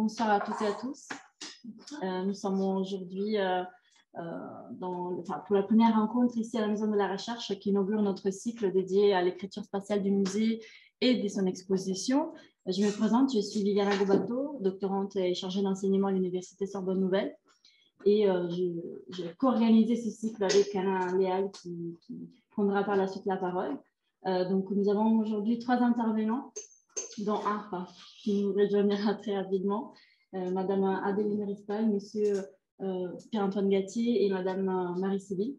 bonsoir à toutes et à tous. Nous sommes aujourd'hui pour la première rencontre ici à la Maison de la Recherche qui inaugure notre cycle dédié à l'écriture spatiale du musée et de son exposition. Je me présente, je suis Viviana Gobato, doctorante et chargée d'enseignement à l'Université Sorbonne Nouvelle. Et j'ai co-organisé ce cycle avec Alain Léal qui prendra par la suite la parole. Donc, nous avons aujourd'hui 3 intervenants, dont un qui nous rejoindra très rapidement, Madame Adéline Rispal, Monsieur Pierre-Antoine Gatier et Madame Marie Séville.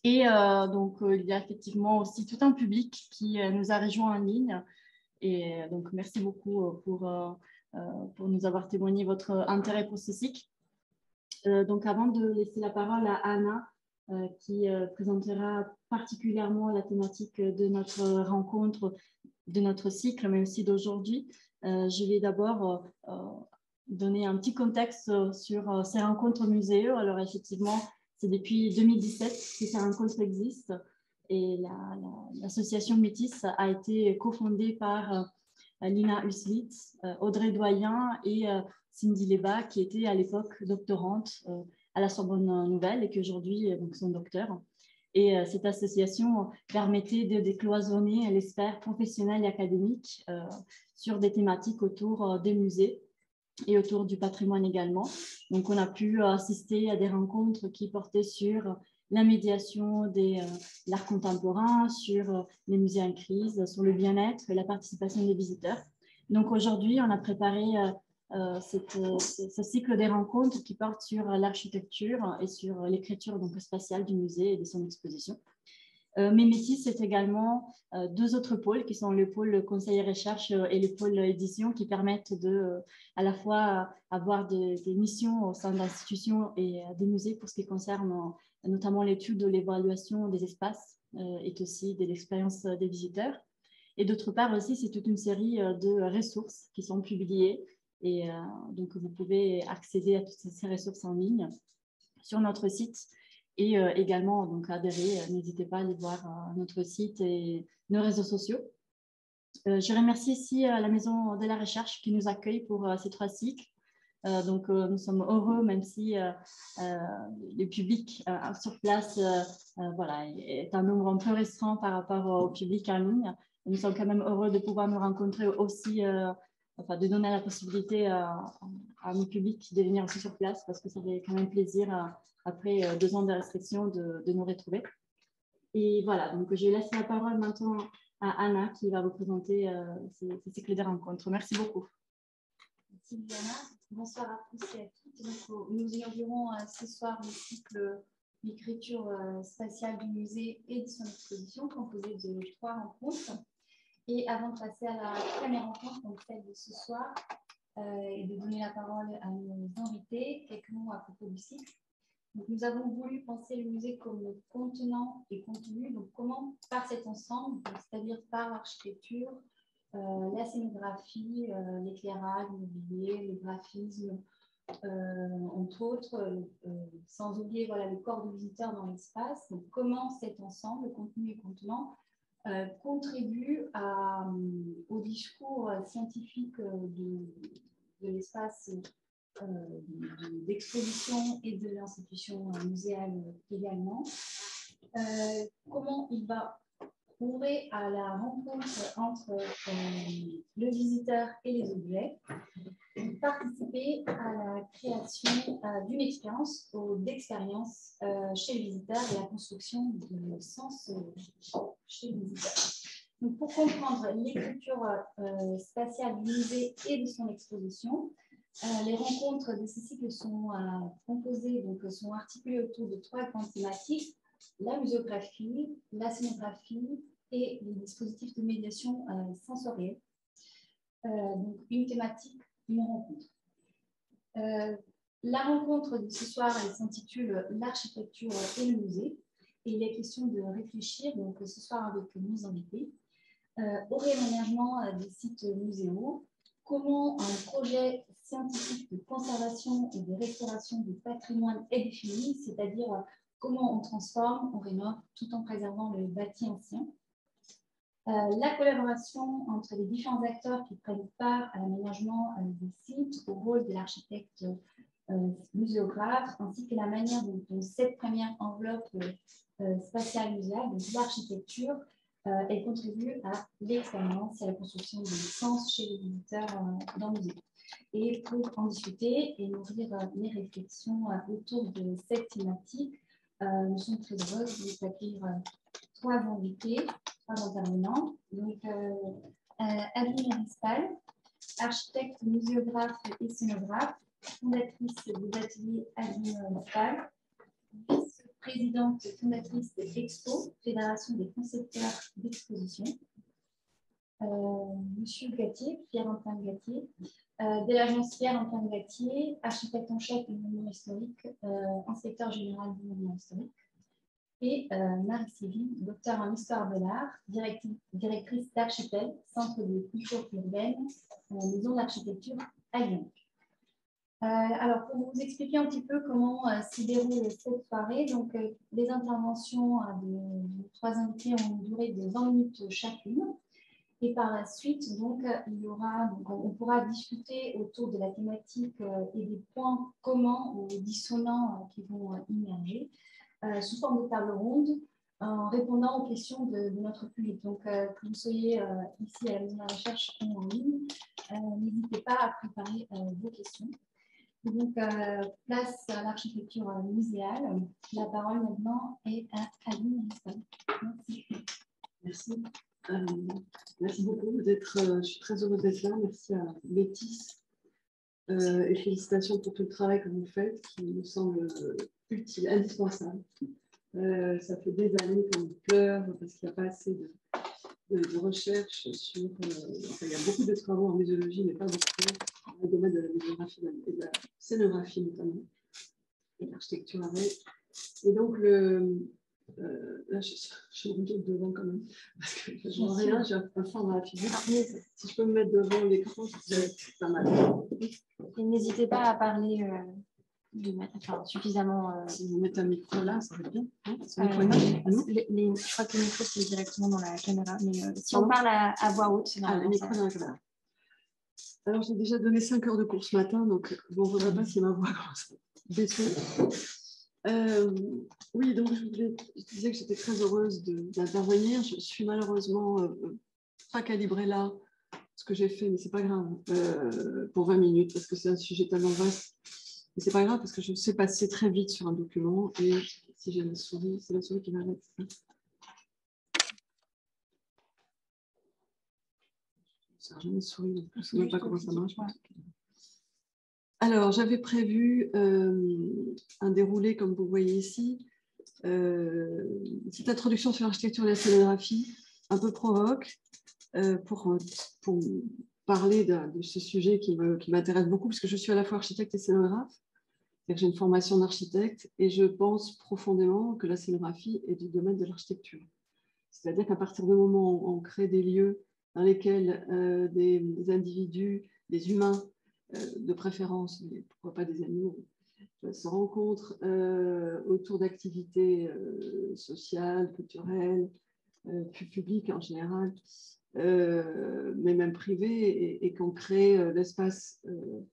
Et donc, il y a effectivement aussi tout un public qui nous a rejoints en ligne. Et donc, merci beaucoup pour nous avoir témoigné votre intérêt pour ce cycle. Donc, avant de laisser la parole à Anna, qui présentera particulièrement la thématique de notre rencontre, de notre cycle, mais aussi d'aujourd'hui, je vais d'abord donner un petit contexte sur ces rencontres muséeux. Alors, effectivement, c'est depuis 2017 que ces rencontres existent et l'association Métis a été cofondée par Lina Huslitz, Audrey Doyen et Cindy Leba, qui était à l'époque doctorante à la Sorbonne Nouvelle et qui aujourd'hui sont docteurs. Et cette association permettait de décloisonner les sphères professionnelles et académiques sur des thématiques autour des musées et autour du patrimoine également. Donc, on a pu assister à des rencontres qui portaient sur la médiation de l'art contemporain, sur les musées en crise, sur le bien-être et la participation des visiteurs. Donc, aujourd'hui, on a préparé ce cycle des rencontres qui porte sur l'architecture et sur l'écriture spatiale du musée et de son exposition. Mais Métis, c'est également 2 autres pôles qui sont le pôle conseil et recherche et le pôle édition qui permettent à la fois avoir des missions au sein d'institutions et des musées pour ce qui concerne notamment l'étude de l'évaluation des espaces et aussi de l'expérience des visiteurs. Et d'autre part aussi, c'est toute une série de ressources qui sont publiées et donc vous pouvez accéder à toutes ces ressources en ligne sur notre site. Et également, donc, adhérer, n'hésitez pas à aller voir notre site et nos réseaux sociaux. Je remercie ici la Maison de la Recherche qui nous accueille pour ces 3 cycles. Donc, nous sommes heureux, même si le public sur place voilà, est un nombre un peu restreint par rapport au public en ligne. Nous sommes quand même heureux de pouvoir nous rencontrer aussi, de donner la possibilité à nos publics de venir aussi sur place parce que ça fait quand même plaisir après 2 ans de restrictions de nous retrouver. Et voilà, donc je laisse la parole maintenant à Anna qui va vous présenter ces cycles de rencontres. Merci beaucoup. Merci Diana. Bonsoir à tous et à toutes. Donc, nous inaugurons ce soir le cycle d'écriture spatiale du musée et de son exposition composé de 3 rencontres. Et avant de passer à la première rencontre, donc celle de ce soir, et de donner la parole à nos invités, quelques mots à propos du cycle. Donc, nous avons voulu penser le musée comme contenant et contenu. Donc, comment par cet ensemble, c'est-à-dire par l'architecture, la scénographie, l'éclairage, le mobilier, le graphisme, entre autres, sans oublier le corps du visiteur dans l'espace. Donc, comment cet ensemble, le contenu et contenant, contribue au discours scientifique de l'espace d'exposition et de l'institution muséale également. Comment il va ouvrir à la rencontre entre le visiteur et les objets, participer à la création d'une expérience ou d'expérience chez le visiteur et la construction de sens chez le visiteur. Donc, pour comprendre l'écriture spatiale du musée et de son exposition, les rencontres de ce cycle sont composées, donc sont articulées autour de 3 grandes thématiques: la muséographie, la scénographie et les dispositifs de médiation sensorielle. Donc, une thématique, une rencontre. La rencontre de ce soir, elle s'intitule l'architecture et le musée. Et il est question de réfléchir, donc ce soir avec nos invités, au réaménagement des sites muséaux, comment un projet scientifique de conservation et de restauration du patrimoine est défini, c'est-à-dire comment on transforme, on rénove tout en préservant le bâti ancien. La collaboration entre les différents acteurs qui prennent part à l'aménagement des sites, au rôle de l'architecte muséographe, ainsi que la manière dont cette première enveloppe spatiale muséale, donc l'architecture, elle contribue à l'expérience et à la construction du sens chez les visiteurs dans le musée. Et pour en discuter et nourrir les réflexions autour de cette thématique, nous sommes très heureuses de vous accueillir trois invités, trois intervenants. Donc, Adeline Rispal, architecte, muséographe et scénographe, fondatrice des ateliers Adeline Rispal, vice-présidente fondatrice d'Expo, Fédération des concepteurs d'exposition. Monsieur Gatier, Pierre-Antoine Gatier, de l'agence Pierre-Antoine Gatier, architecte en chef du monument historique, inspecteur général du monument historique. Et Marie-Céline, docteur en histoire de l'art, directrice d'Archipel, centre de culture urbaine, maison d'architecture à Lyon. Alors, pour vous expliquer un petit peu comment s'y déroule cette soirée, donc les interventions de trois invités ont une durée de 20 minutes chacune. Et par la suite, donc, on pourra discuter autour de la thématique et des points communs ou dissonants qui vont émerger sous forme de table ronde, en répondant aux questions de notre public. Donc, que vous soyez ici à la Maison de la Recherche ou en ligne, n'hésitez pas à préparer vos questions. Donc, place à l'architecture muséale. La parole maintenant est à Adeline Rispal. Merci. Merci. Merci beaucoup d'être. Je suis très heureuse d'être là. Merci à Métis et félicitations pour tout le travail que vous faites qui me semble utile, indispensable. Ça fait des années qu'on pleure parce qu'il n'y a pas assez de recherche sur. Enfin, il y a beaucoup de travaux en muséologie, mais pas beaucoup dans le domaine de la muséographie et de la scénographie notamment, et de l'architecture avec. Et donc, là, je suis en doute devant quand même, parce que je ne vois rien, j'ai un fond dans la figure. Si je peux me mettre devant l'écran, c'est pas mal. Et n'hésitez pas à parler suffisamment. Si vous mettez un micro là, ça va être bien. Je crois que le micro, c'est directement dans la caméra, mais si on parle à voix haute, c'est le micro dans la caméra. Alors, j'ai déjà donné 5 heures de cours ce matin, donc vous ne voudrez pas si ma voix commence à baisser. Oui, donc je disais que j'étais très heureuse d'intervenir. Je suis malheureusement pas calibrée là, ce que j'ai fait, mais c'est pas grave, pour 20 minutes, parce que c'est un sujet tellement vaste. Mais c'est pas grave, parce que je sais passer très vite sur un document, et si j'ai la souris, c'est la souris qui m'arrête. Ça n'a jamais souris, je ne sais même pas comment ça marche. Alors, j'avais prévu un déroulé, comme vous voyez ici. Cette introduction sur l'architecture et la scénographie, un peu provoque, pour parler de ce sujet qui m'intéresse beaucoup, parce que je suis à la fois architecte et scénographe. J'ai une formation d'architecte et je pense profondément que la scénographie est du domaine de l'architecture. C'est-à-dire qu'à partir du moment où on crée des lieux dans lesquels des individus, des humains, de préférence, mais pourquoi pas des animaux, se rencontrent autour d'activités sociales, culturelles, publiques en général, mais même privées, et qu'on crée l'espace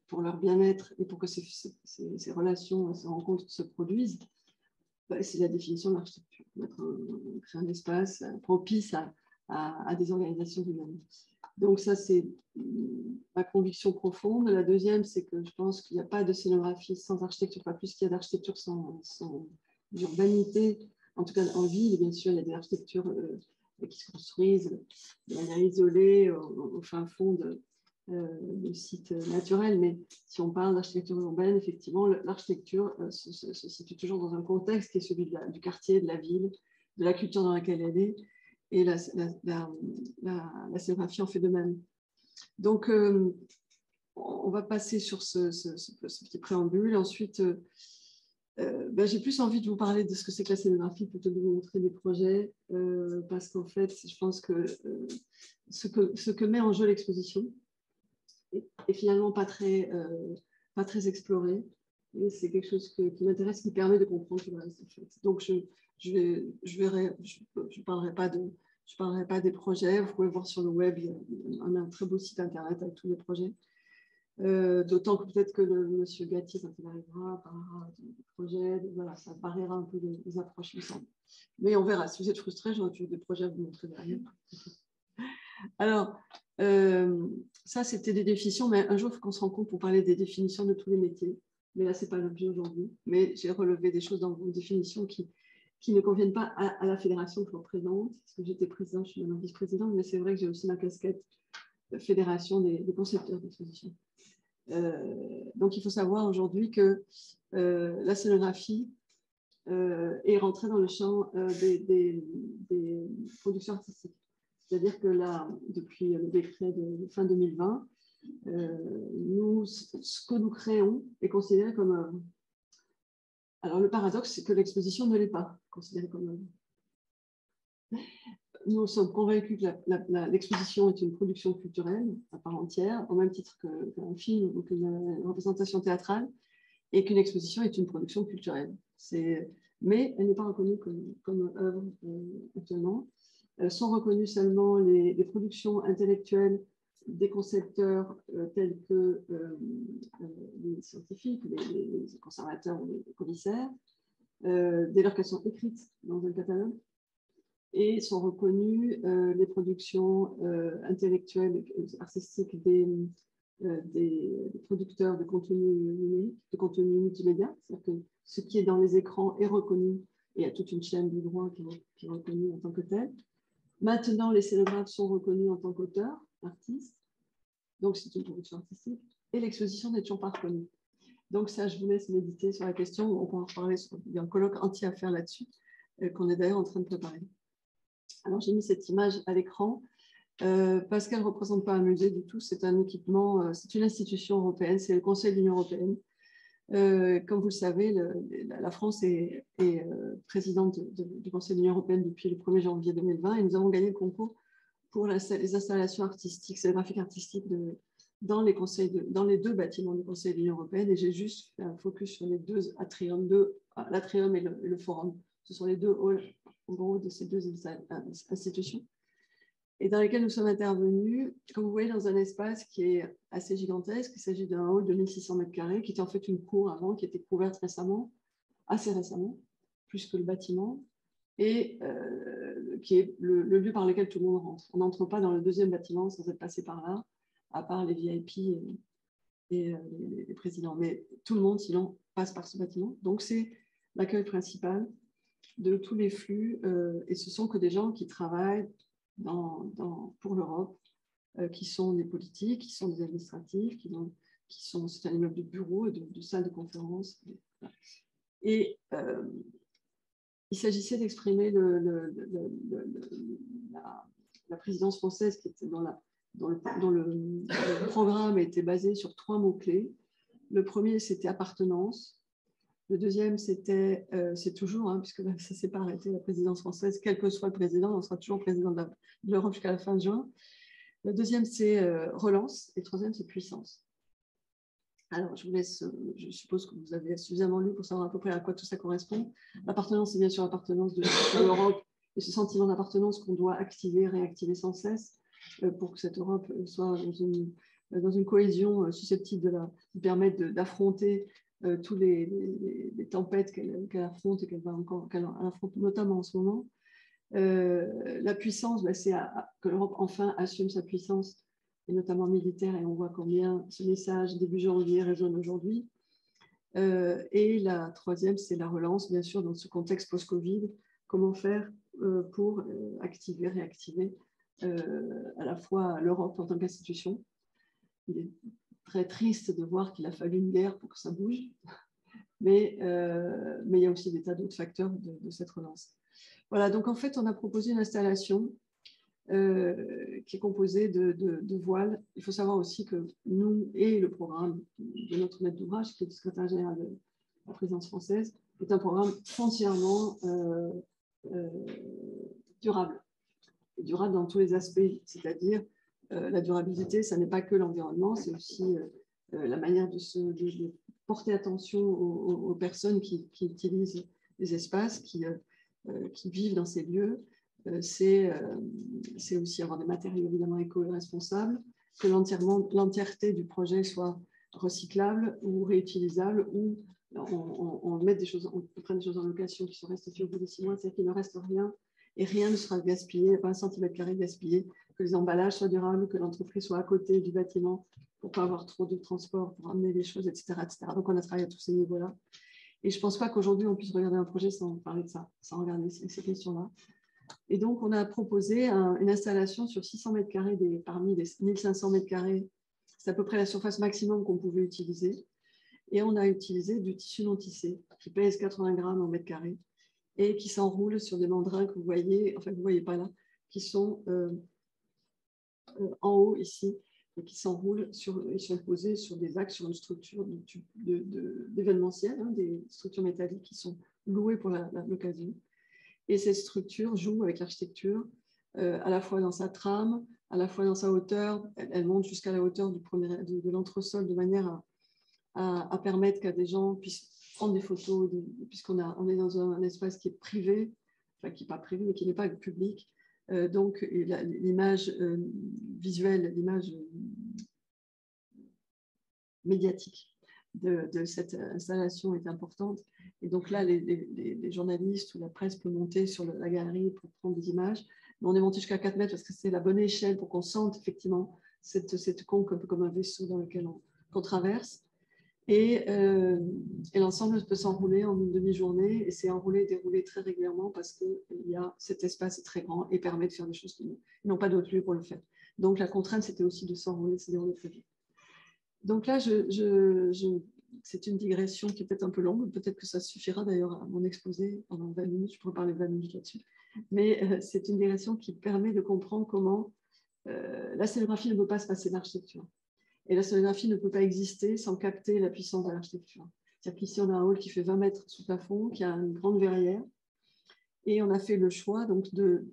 pour leur bien-être et pour que ces relations, ces rencontres se produisent, c'est la définition de l'architecture. Créer un espace propice à des organisations humaines. Donc ça, c'est ma conviction profonde. La deuxième, c'est que je pense qu'il n'y a pas de scénographie sans architecture, pas plus qu'il y a d'architecture sans urbanité. En tout cas, en ville, bien sûr, il y a des architectures qui se construisent de manière isolée au fin fond de sites naturels. Mais si on parle d'architecture urbaine, effectivement, l'architecture se situe toujours dans un contexte qui est celui du quartier, de la ville, de la culture dans laquelle elle est. Et la scénographie en fait de même. Donc, on va passer sur ce petit préambule. Ensuite, j'ai plus envie de vous parler de ce que c'est que la scénographie plutôt que de vous montrer des projets, parce qu'en fait, je pense que ce que met en jeu l'exposition est finalement pas très exploré. Et c'est quelque chose qui m'intéresse, qui permet de comprendre tout le reste. En fait. Donc, je ne parlerai pas des projets. Vous pouvez voir sur le web, on a un très beau site internet avec tous les projets. D'autant que peut-être que monsieur Gatti, quand il arrivera, parlera du projet, voilà, ça variera un peu des approches, il me semble. Mais on verra. Si vous êtes frustrés, j'aurai toujours des projets à vous montrer derrière. Alors, ça, c'était des définitions, mais un jour, il faut qu'on se rende compte pour parler des définitions de tous les métiers. Mais là, ce n'est pas l'objet aujourd'hui. Mais j'ai relevé des choses dans vos définitions qui ne conviennent pas à la fédération que je représente. Parce que j'étais présidente, je suis maintenant vice-présidente, mais c'est vrai que j'ai aussi ma casquette de fédération des concepteurs d'exposition. Donc, il faut savoir aujourd'hui que la scénographie est rentrée dans le champ des productions artistiques. C'est-à-dire que là, depuis le décret de fin 2020, ce que nous créons est considéré comme œuvre. Alors, le paradoxe, c'est que l'exposition ne l'est pas considérée comme œuvre. Nous sommes convaincus que l'exposition est une production culturelle à part entière, au même titre qu'un film ou qu'une représentation théâtrale, et qu'une exposition est une production culturelle. Mais elle n'est pas reconnue comme œuvre actuellement. Sont reconnues seulement les productions intellectuelles des concepteurs tels que les scientifiques, les conservateurs ou les commissaires, dès lors qu'elles sont écrites dans un catalogue, et sont reconnues les productions intellectuelles et artistiques des producteurs de contenu numérique, de contenu multimédia, c'est-à-dire que ce qui est dans les écrans est reconnu, et il y a toute une chaîne du droit qui est reconnue en tant que telle. Maintenant, les scénographes sont reconnus en tant qu'auteurs, artistes, donc c'est une production artistique, et l'exposition n'est toujours pas reconnue. Donc ça, je vous laisse méditer sur la question, on peut en reparler, il y a un colloque entier à faire là-dessus, qu'on est d'ailleurs en train de préparer. Alors j'ai mis cette image à l'écran, parce qu'elle ne représente pas un musée du tout, c'est un équipement, c'est une institution européenne, c'est le Conseil de l'Union européenne. Comme vous le savez, la France est présidente du Conseil de l'Union européenne depuis le 1er janvier 2020 et nous avons gagné le concours pour les installations artistiques, scénographiques artistiques dans les deux bâtiments du Conseil de l'Union européenne, et j'ai juste fait un focus sur les deux atriums, l'atrium et le forum. Ce sont les deux halls, en gros, de ces deux institutions, et dans lesquels nous sommes intervenus, comme vous voyez, dans un espace qui est assez gigantesque. Il s'agit d'un hall de 1600 mètres carrés, qui était en fait une cour avant, qui a été couverte récemment, assez récemment, plus que le bâtiment, et qui est le lieu par lequel tout le monde rentre. On n'entre pas dans le deuxième bâtiment sans être passé par là, à part les VIP et les présidents. Mais tout le monde, sinon, passe par ce bâtiment. Donc, c'est l'accueil principal de tous les flux, et ce sont que des gens qui travaillent pour l'Europe, qui sont des politiques, qui sont des administratifs, c'est un immeuble de bureaux et de salles de conférence. Et il s'agissait d'exprimer la présidence française qui était dont le programme était basé sur 3 mots-clés. Le premier, c'était appartenance. Le deuxième, c'est toujours, puisque ça ne s'est pas arrêté, la présidence française, quel que soit le président, on sera toujours président de l'Europe jusqu'à la fin de juin. Le deuxième, c'est relance, et le troisième, c'est puissance. Alors, je vous laisse, je suppose que vous avez suffisamment lu pour savoir à peu près à quoi tout ça correspond. L'appartenance, c'est bien sûr l'appartenance de l'Europe, et ce sentiment d'appartenance qu'on doit activer, réactiver sans cesse, pour que cette Europe soit dans une cohésion susceptible de permettre d'affronter toutes les tempêtes qu'elle affronte et qu'elle affronte notamment en ce moment. La puissance, c'est que l'Europe enfin assume sa puissance, et notamment militaire, et on voit combien ce message début janvier résonne aujourd'hui. Et la troisième, c'est la relance, bien sûr, dans ce contexte post-Covid. Comment faire pour activer, réactiver à la fois l'Europe en tant qu'institution. Il est très triste de voir qu'il a fallu une guerre pour que ça bouge, mais il y a aussi des tas d'autres facteurs de cette relance. Voilà, donc en fait, on a proposé une installation qui est composée de voiles. Il faut savoir aussi que nous et le programme de notre maître d'ouvrage, qui est le secrétaire général de la présidence française, est un programme foncièrement durable. Et durable dans tous les aspects, c'est-à-dire la durabilité, ça n'est pas que l'environnement, c'est aussi la manière de porter attention aux personnes qui utilisent les espaces, qui vivent dans ces lieux. C'est aussi avoir des matériaux évidemment éco-responsables, que l'entièreté du projet soit recyclable ou réutilisable, ou on met des choses, on prenne des choses en location qui sont restituées au bout de 6 mois, c'est-à-dire qu'il ne reste rien et rien ne sera gaspillé, il n'y a pas un centimètre carré gaspillé, que les emballages soient durables, que l'entreprise soit à côté du bâtiment pour ne pas avoir trop de transport, pour amener les choses, etc., etc. Donc, on a travaillé à tous ces niveaux-là. Et je ne pense pas qu'aujourd'hui, on puisse regarder un projet sans parler de ça, sans regarder ces questions-là. Et donc, on a proposé une installation sur 600 mètres carrés parmi les 1500 mètres carrés. C'est à peu près la surface maximum qu'on pouvait utiliser. Et on a utilisé du tissu non tissé qui pèse 80 grammes en mètre carré et qui s'enroule sur des mandrins que vous voyez, enfin, vous ne voyez pas là, qui sont en haut ici, et qui s'enroulent, ils sont posés sur des axes, sur une structure d'événementiel, hein, des structures métalliques qui sont louées pour l'occasion. Et cette structure joue avec l'architecture, à la fois dans sa trame, à la fois dans sa hauteur. Elle monte jusqu'à la hauteur de l'entresol de manière à permettre qu'à des gens puissent prendre des photos, puisqu'on est dans un espace qui est privé, enfin qui n'est pas privé, mais qui n'est pas public. Donc, l'image visuelle, l'image médiatique de cette installation est importante. Et donc là, les journalistes ou la presse peut monter sur la galerie pour prendre des images. Mais on est monté jusqu'à 4 mètres parce que c'est la bonne échelle pour qu'on sente effectivement cette conque un peu comme un vaisseau dans lequel on traverse. Et l'ensemble peut s'enrouler en une demi-journée et c'est enroulé et déroulé très régulièrement parce que cet espace est très grand et permet de faire des choses qui n'ont pas d'autre lieu pour le faire. Donc la contrainte, c'était aussi de s'enrouler, de se dérouler très vite. Donc là, c'est une digression qui est peut-être un peu longue, peut-être que ça suffira d'ailleurs à mon exposé pendant 20 minutes, je pourrais parler 20 minutes là-dessus, mais c'est une digression qui permet de comprendre comment la scénographie ne peut pas se passer d'architecture. Et la scénographie ne peut pas exister sans capter la puissance de l'architecture. C'est-à-dire qu'ici, on a un hall qui fait 20 mètres sous plafond, qui a une grande verrière, et on a fait le choix donc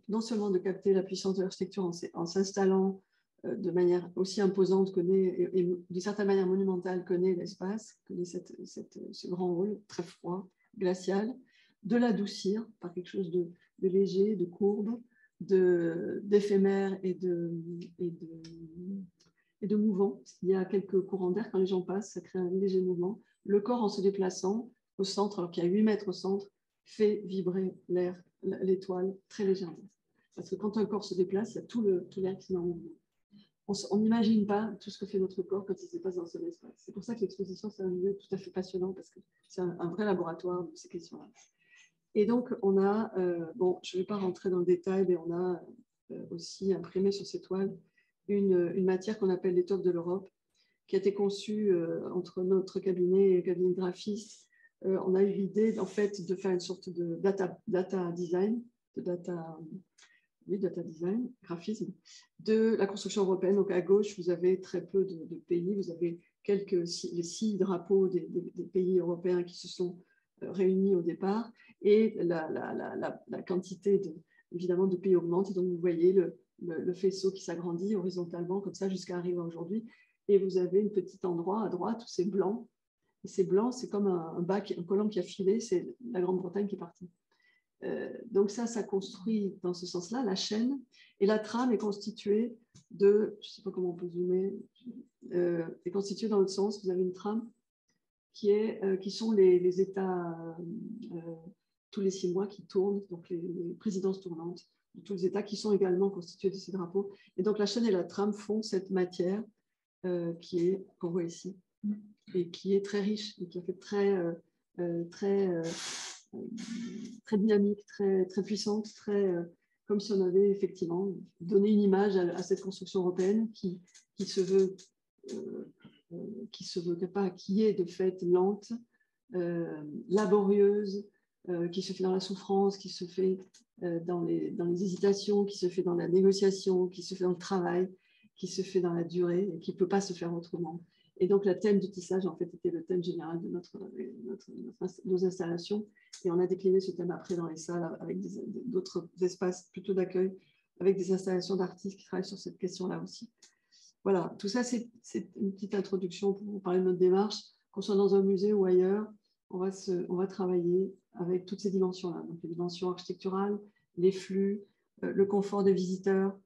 non seulement de capter la puissance de l'architecture en s'installant de manière aussi imposante et d'une certaine manière monumentale que naît l'espace, que naît ce grand hall très froid, glacial, de l'adoucir par quelque chose de léger, de courbe, d'éphémère et de mouvant. Il y a quelques courants d'air, quand les gens passent, ça crée un léger mouvement. Le corps, en se déplaçant au centre, alors qu'il y a 8 mètres au centre, fait vibrer l'air, l'étoile, très légèrement. Parce que quand un corps se déplace, il y a tout l'air qui se met en mouvement. On n'imagine pas tout ce que fait notre corps quand il se passe dans ce espace. C'est pour ça que l'exposition, c'est un lieu tout à fait passionnant, parce que c'est un vrai laboratoire de ces questions-là. Et donc, on a, je ne vais pas rentrer dans le détail, mais on a aussi imprimé sur ces toiles une matière qu'on appelle l'étoffe de l'Europe, qui a été conçue entre notre cabinet et le cabinet de graphistes. On a eu l'idée, en fait, de faire une sorte de data design, data design, graphisme, de la construction européenne. Donc, à gauche, vous avez très peu de pays. Vous avez les 6 drapeaux des pays européens qui se sont réunis au départ. Et la quantité, évidemment, de pays augmente. Et donc, vous voyez le faisceau qui s'agrandit horizontalement, comme ça, jusqu'à arriver aujourd'hui. Et vous avez un petit endroit à droite où c'est blanc. Et c'est blanc, c'est comme un collant qui a filé, c'est la Grande-Bretagne qui est partie. Donc ça construit dans ce sens-là la chaîne. Et la trame est constituée de, je ne sais pas comment on peut zoomer, est constituée dans l'autre sens. Vous avez une trame qui sont les États tous les 6 mois qui tournent, donc les présidences tournantes de tous les États qui sont également constitués de ces drapeaux. Et donc la chaîne et la trame font cette matière qu'on voit ici, et qui est très riche, et qui est fait très dynamique, très puissante, comme si on avait effectivement donné une image à cette construction européenne qui se veut qui est de fait lente, laborieuse, qui se fait dans la souffrance, qui se fait dans les hésitations, qui se fait dans la négociation, qui se fait dans le travail, qui se fait dans la durée et qui ne peut pas se faire autrement. Et donc, le thème du tissage, en fait, était le thème général de nos installations. Et on a décliné ce thème après dans les salles avec d'autres espaces plutôt d'accueil, avec des installations d'artistes qui travaillent sur cette question-là aussi. Voilà, tout ça, c'est une petite introduction pour vous parler de notre démarche. Qu'on soit dans un musée ou ailleurs, on va travailler avec toutes ces dimensions-là. Donc, les dimensions architecturales, les flux, le confort des visiteurs,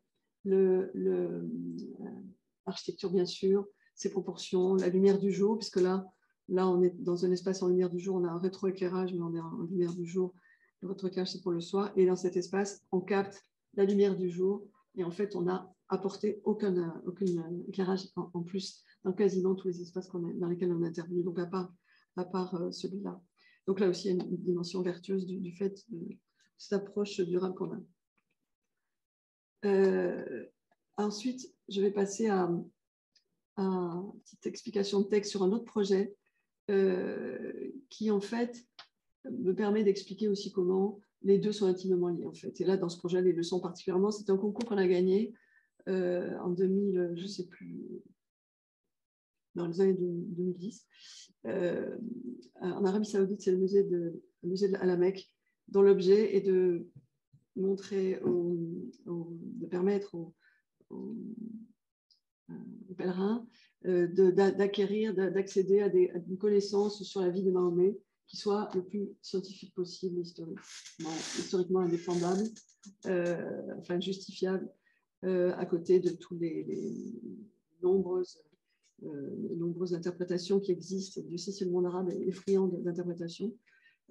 architecture bien sûr, ses proportions, la lumière du jour, puisque là on est dans un espace en lumière du jour, on a un rétroéclairage, mais on est en lumière du jour. Le rétroéclairage, c'est pour le soir. Et dans cet espace, on capte la lumière du jour. Et en fait, on n'a apporté aucun éclairage en plus dans quasiment tous les espaces dans lesquels on intervient, donc à part celui-là. Donc là aussi, il y a une dimension vertueuse du fait de cette approche durable qu'on a. Ensuite, je vais passer à une petite explication de texte sur un autre projet qui, en fait, me permet d'expliquer aussi comment les deux sont intimement liés, en fait. Et là, dans ce projet, les leçons particulièrement, c'est un concours qu'on a gagné en 2000, je ne sais plus, dans les années 2010. En Arabie Saoudite, c'est le musée de la Mecque, dont l'objet est de montrer, de permettre aux pèlerins d'acquérir, d'accéder à une connaissance sur la vie de Mahomet qui soit le plus scientifique possible, historiquement indéfendable, enfin justifiable, à côté de tous les nombreuses interprétations qui existent. Dieu sait si le monde arabe est friand d'interprétations.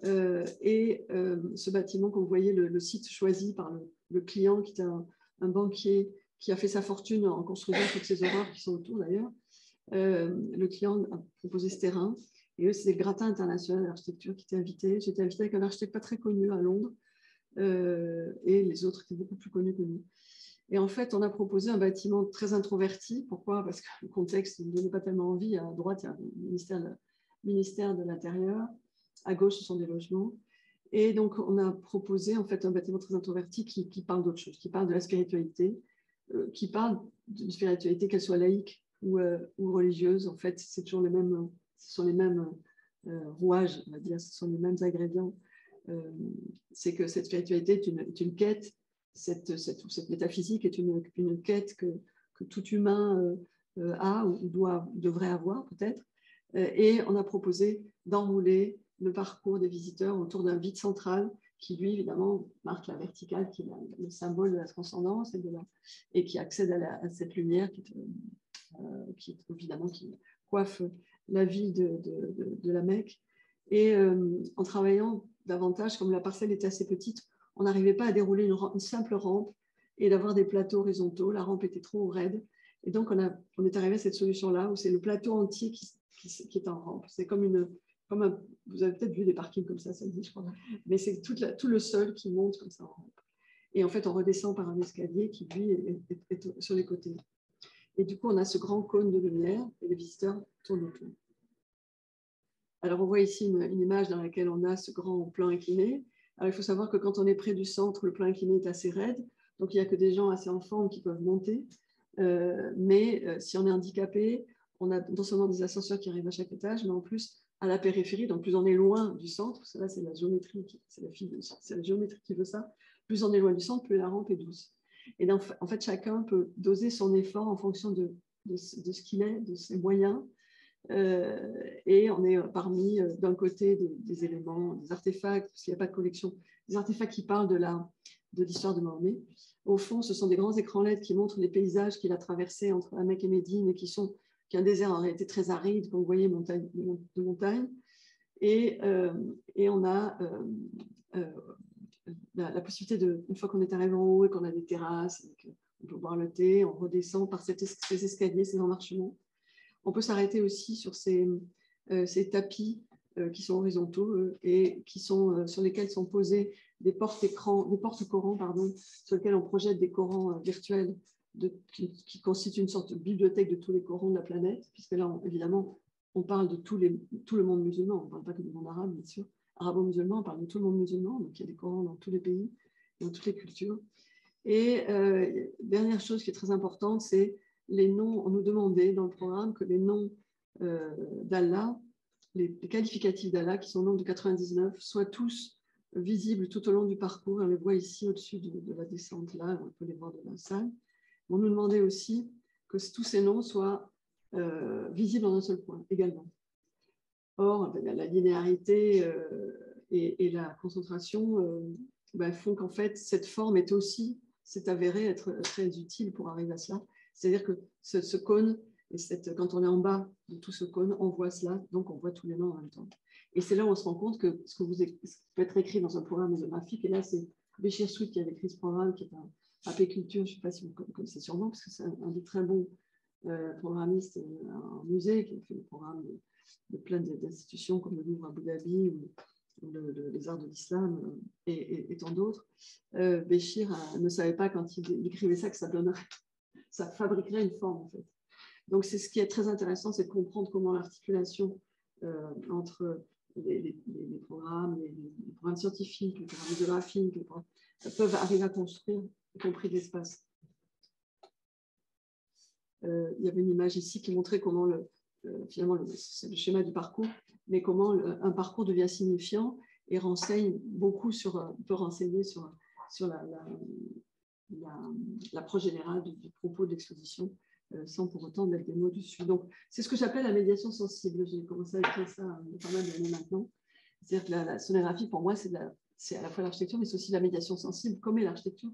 Ce bâtiment, comme vous voyez, le site choisi par le client, qui est un banquier qui a fait sa fortune en construisant toutes ces horreurs qui sont autour d'ailleurs. Le client a proposé ce terrain. Et eux, c'est le Gratin international d'architecture qui était invité. J'étais invitée avec un architecte pas très connu à Londres et les autres qui étaient beaucoup plus connus que nous. Et en fait, on a proposé un bâtiment très introverti. Pourquoi? Parce que le contexte ne donnait pas tellement envie. À droite, il y a le ministère de l'Intérieur. À gauche, ce sont des logements. Et donc, on a proposé en fait un bâtiment très introverti qui parle d'autre chose, qui parle de la spiritualité, qui parle d'une spiritualité, qu'elle soit laïque ou religieuse. En fait, c'est toujours ce sont les mêmes rouages, on va dire, ce sont les mêmes ingrédients. C'est que cette spiritualité est une quête, cette métaphysique est une quête que tout humain a ou devrait avoir peut-être. Et on a proposé d'enrouler le parcours des visiteurs autour d'un vide central qui, lui, évidemment, marque la verticale, qui est le symbole de la transcendance et qui accède à cette lumière qui évidemment, qui coiffe la ville de la Mecque. Et en travaillant davantage, comme la parcelle était assez petite, on n'arrivait pas à dérouler une simple rampe et d'avoir des plateaux horizontaux. La rampe était trop raide. Et donc, on est arrivé à cette solution-là, où c'est le plateau entier qui est en rampe. C'est vous avez peut-être vu des parkings comme ça dit, je crois. Mais c'est tout le sol qui monte comme ça en rampe. Et en fait, on redescend par un escalier qui, lui, est sur les côtés. Et du coup, on a ce grand cône de lumière et les visiteurs tournent autour. Alors, on voit ici une image dans laquelle on a ce grand plan incliné. Alors, il faut savoir que quand on est près du centre, le plan incliné est assez raide. Donc, il n'y a que des gens assez en forme qui peuvent monter. Mais si on est handicapé, on a non seulement des ascenseurs qui arrivent à chaque étage, mais en plus, à la périphérie, donc plus on est loin du centre, cela c'est la géométrie, c'est la géométrie qui veut ça, plus on est loin du centre, plus la rampe est douce. Et donc, en fait, chacun peut doser son effort en fonction de ce qu'il est, de ses moyens. Et on est parmi, d'un côté, des éléments, des artefacts, parce qu'il n'y a pas de collection, des artefacts qui parlent de l'histoire de Mahomet. Au fond, ce sont des grands écrans LED qui montrent les paysages qu'il a traversés entre la Mecque et Médine, et qui est un désert en réalité très aride, comme vous voyez, de montagne. Et on a la possibilité une fois qu'on est arrivé en haut et qu'on a des terrasses, on peut boire le thé, on redescend par ces escaliers, ces emmarchements. On peut s'arrêter aussi sur ces tapis qui sont horizontaux et sur lesquels sont posés des portes-corans, sur lesquels on projette des Corans virtuels qui constituent une sorte de bibliothèque de tous les Corans de la planète, puisque là, évidemment, on parle de tout le monde musulman, on ne parle pas que du monde arabe, bien sûr. Arabo-musulman, on parle de tout le monde musulman, donc il y a des Corans dans tous les pays, dans toutes les cultures. Et dernière chose qui est très importante, c'est les noms. On nous demandait dans le programme que les noms d'Allah, les qualificatifs d'Allah, qui sont au nombre de 99, soient tous visibles tout au long du parcours. On les voit ici au-dessus de la descente, là, on peut les voir de la salle. On nous demandait aussi que tous ces noms soient visibles en un seul point également. Or, la linéarité et la concentration font qu'en fait, cette forme s'est avérée être très utile pour arriver à cela. C'est-à-dire que ce cône, quand on est en bas de tout ce cône, on voit cela, donc on voit tous les noms en même temps. Et c'est là où on se rend compte que ce qui peut être écrit dans un programme géographique, et là c'est Béchir Sweet qui avait écrit ce programme, qui est un apiculture, je ne sais pas si vous connaissez sûrement, parce que c'est un des très bons programmistes en musée, qui a fait le programme de plein d'institutions comme le Louvre à Abu Dhabi ou les arts de l'islam et tant d'autres. Béchir ne savait pas quand il écrivait ça que ça fabriquerait une forme en fait. Donc c'est ce qui est très intéressant, c'est de comprendre comment l'articulation entre les programmes, les programmes scientifiques, les programmes géographiques, peuvent arriver à construire, y compris de l'espace. Il y avait une image ici qui montrait comment finalement c'est le schéma du parcours, mais comment un parcours devient signifiant et renseigne beaucoup peut renseigner sur l'approche générale du propos de l'exposition, sans pour autant mettre des mots dessus. Donc, c'est ce que j'appelle la médiation sensible. J'ai commencé à écrire ça il y a pas mal d'années maintenant. C'est-à-dire que la sonographie, pour moi, c'est à la fois l'architecture, mais c'est aussi la médiation sensible, comme est l'architecture.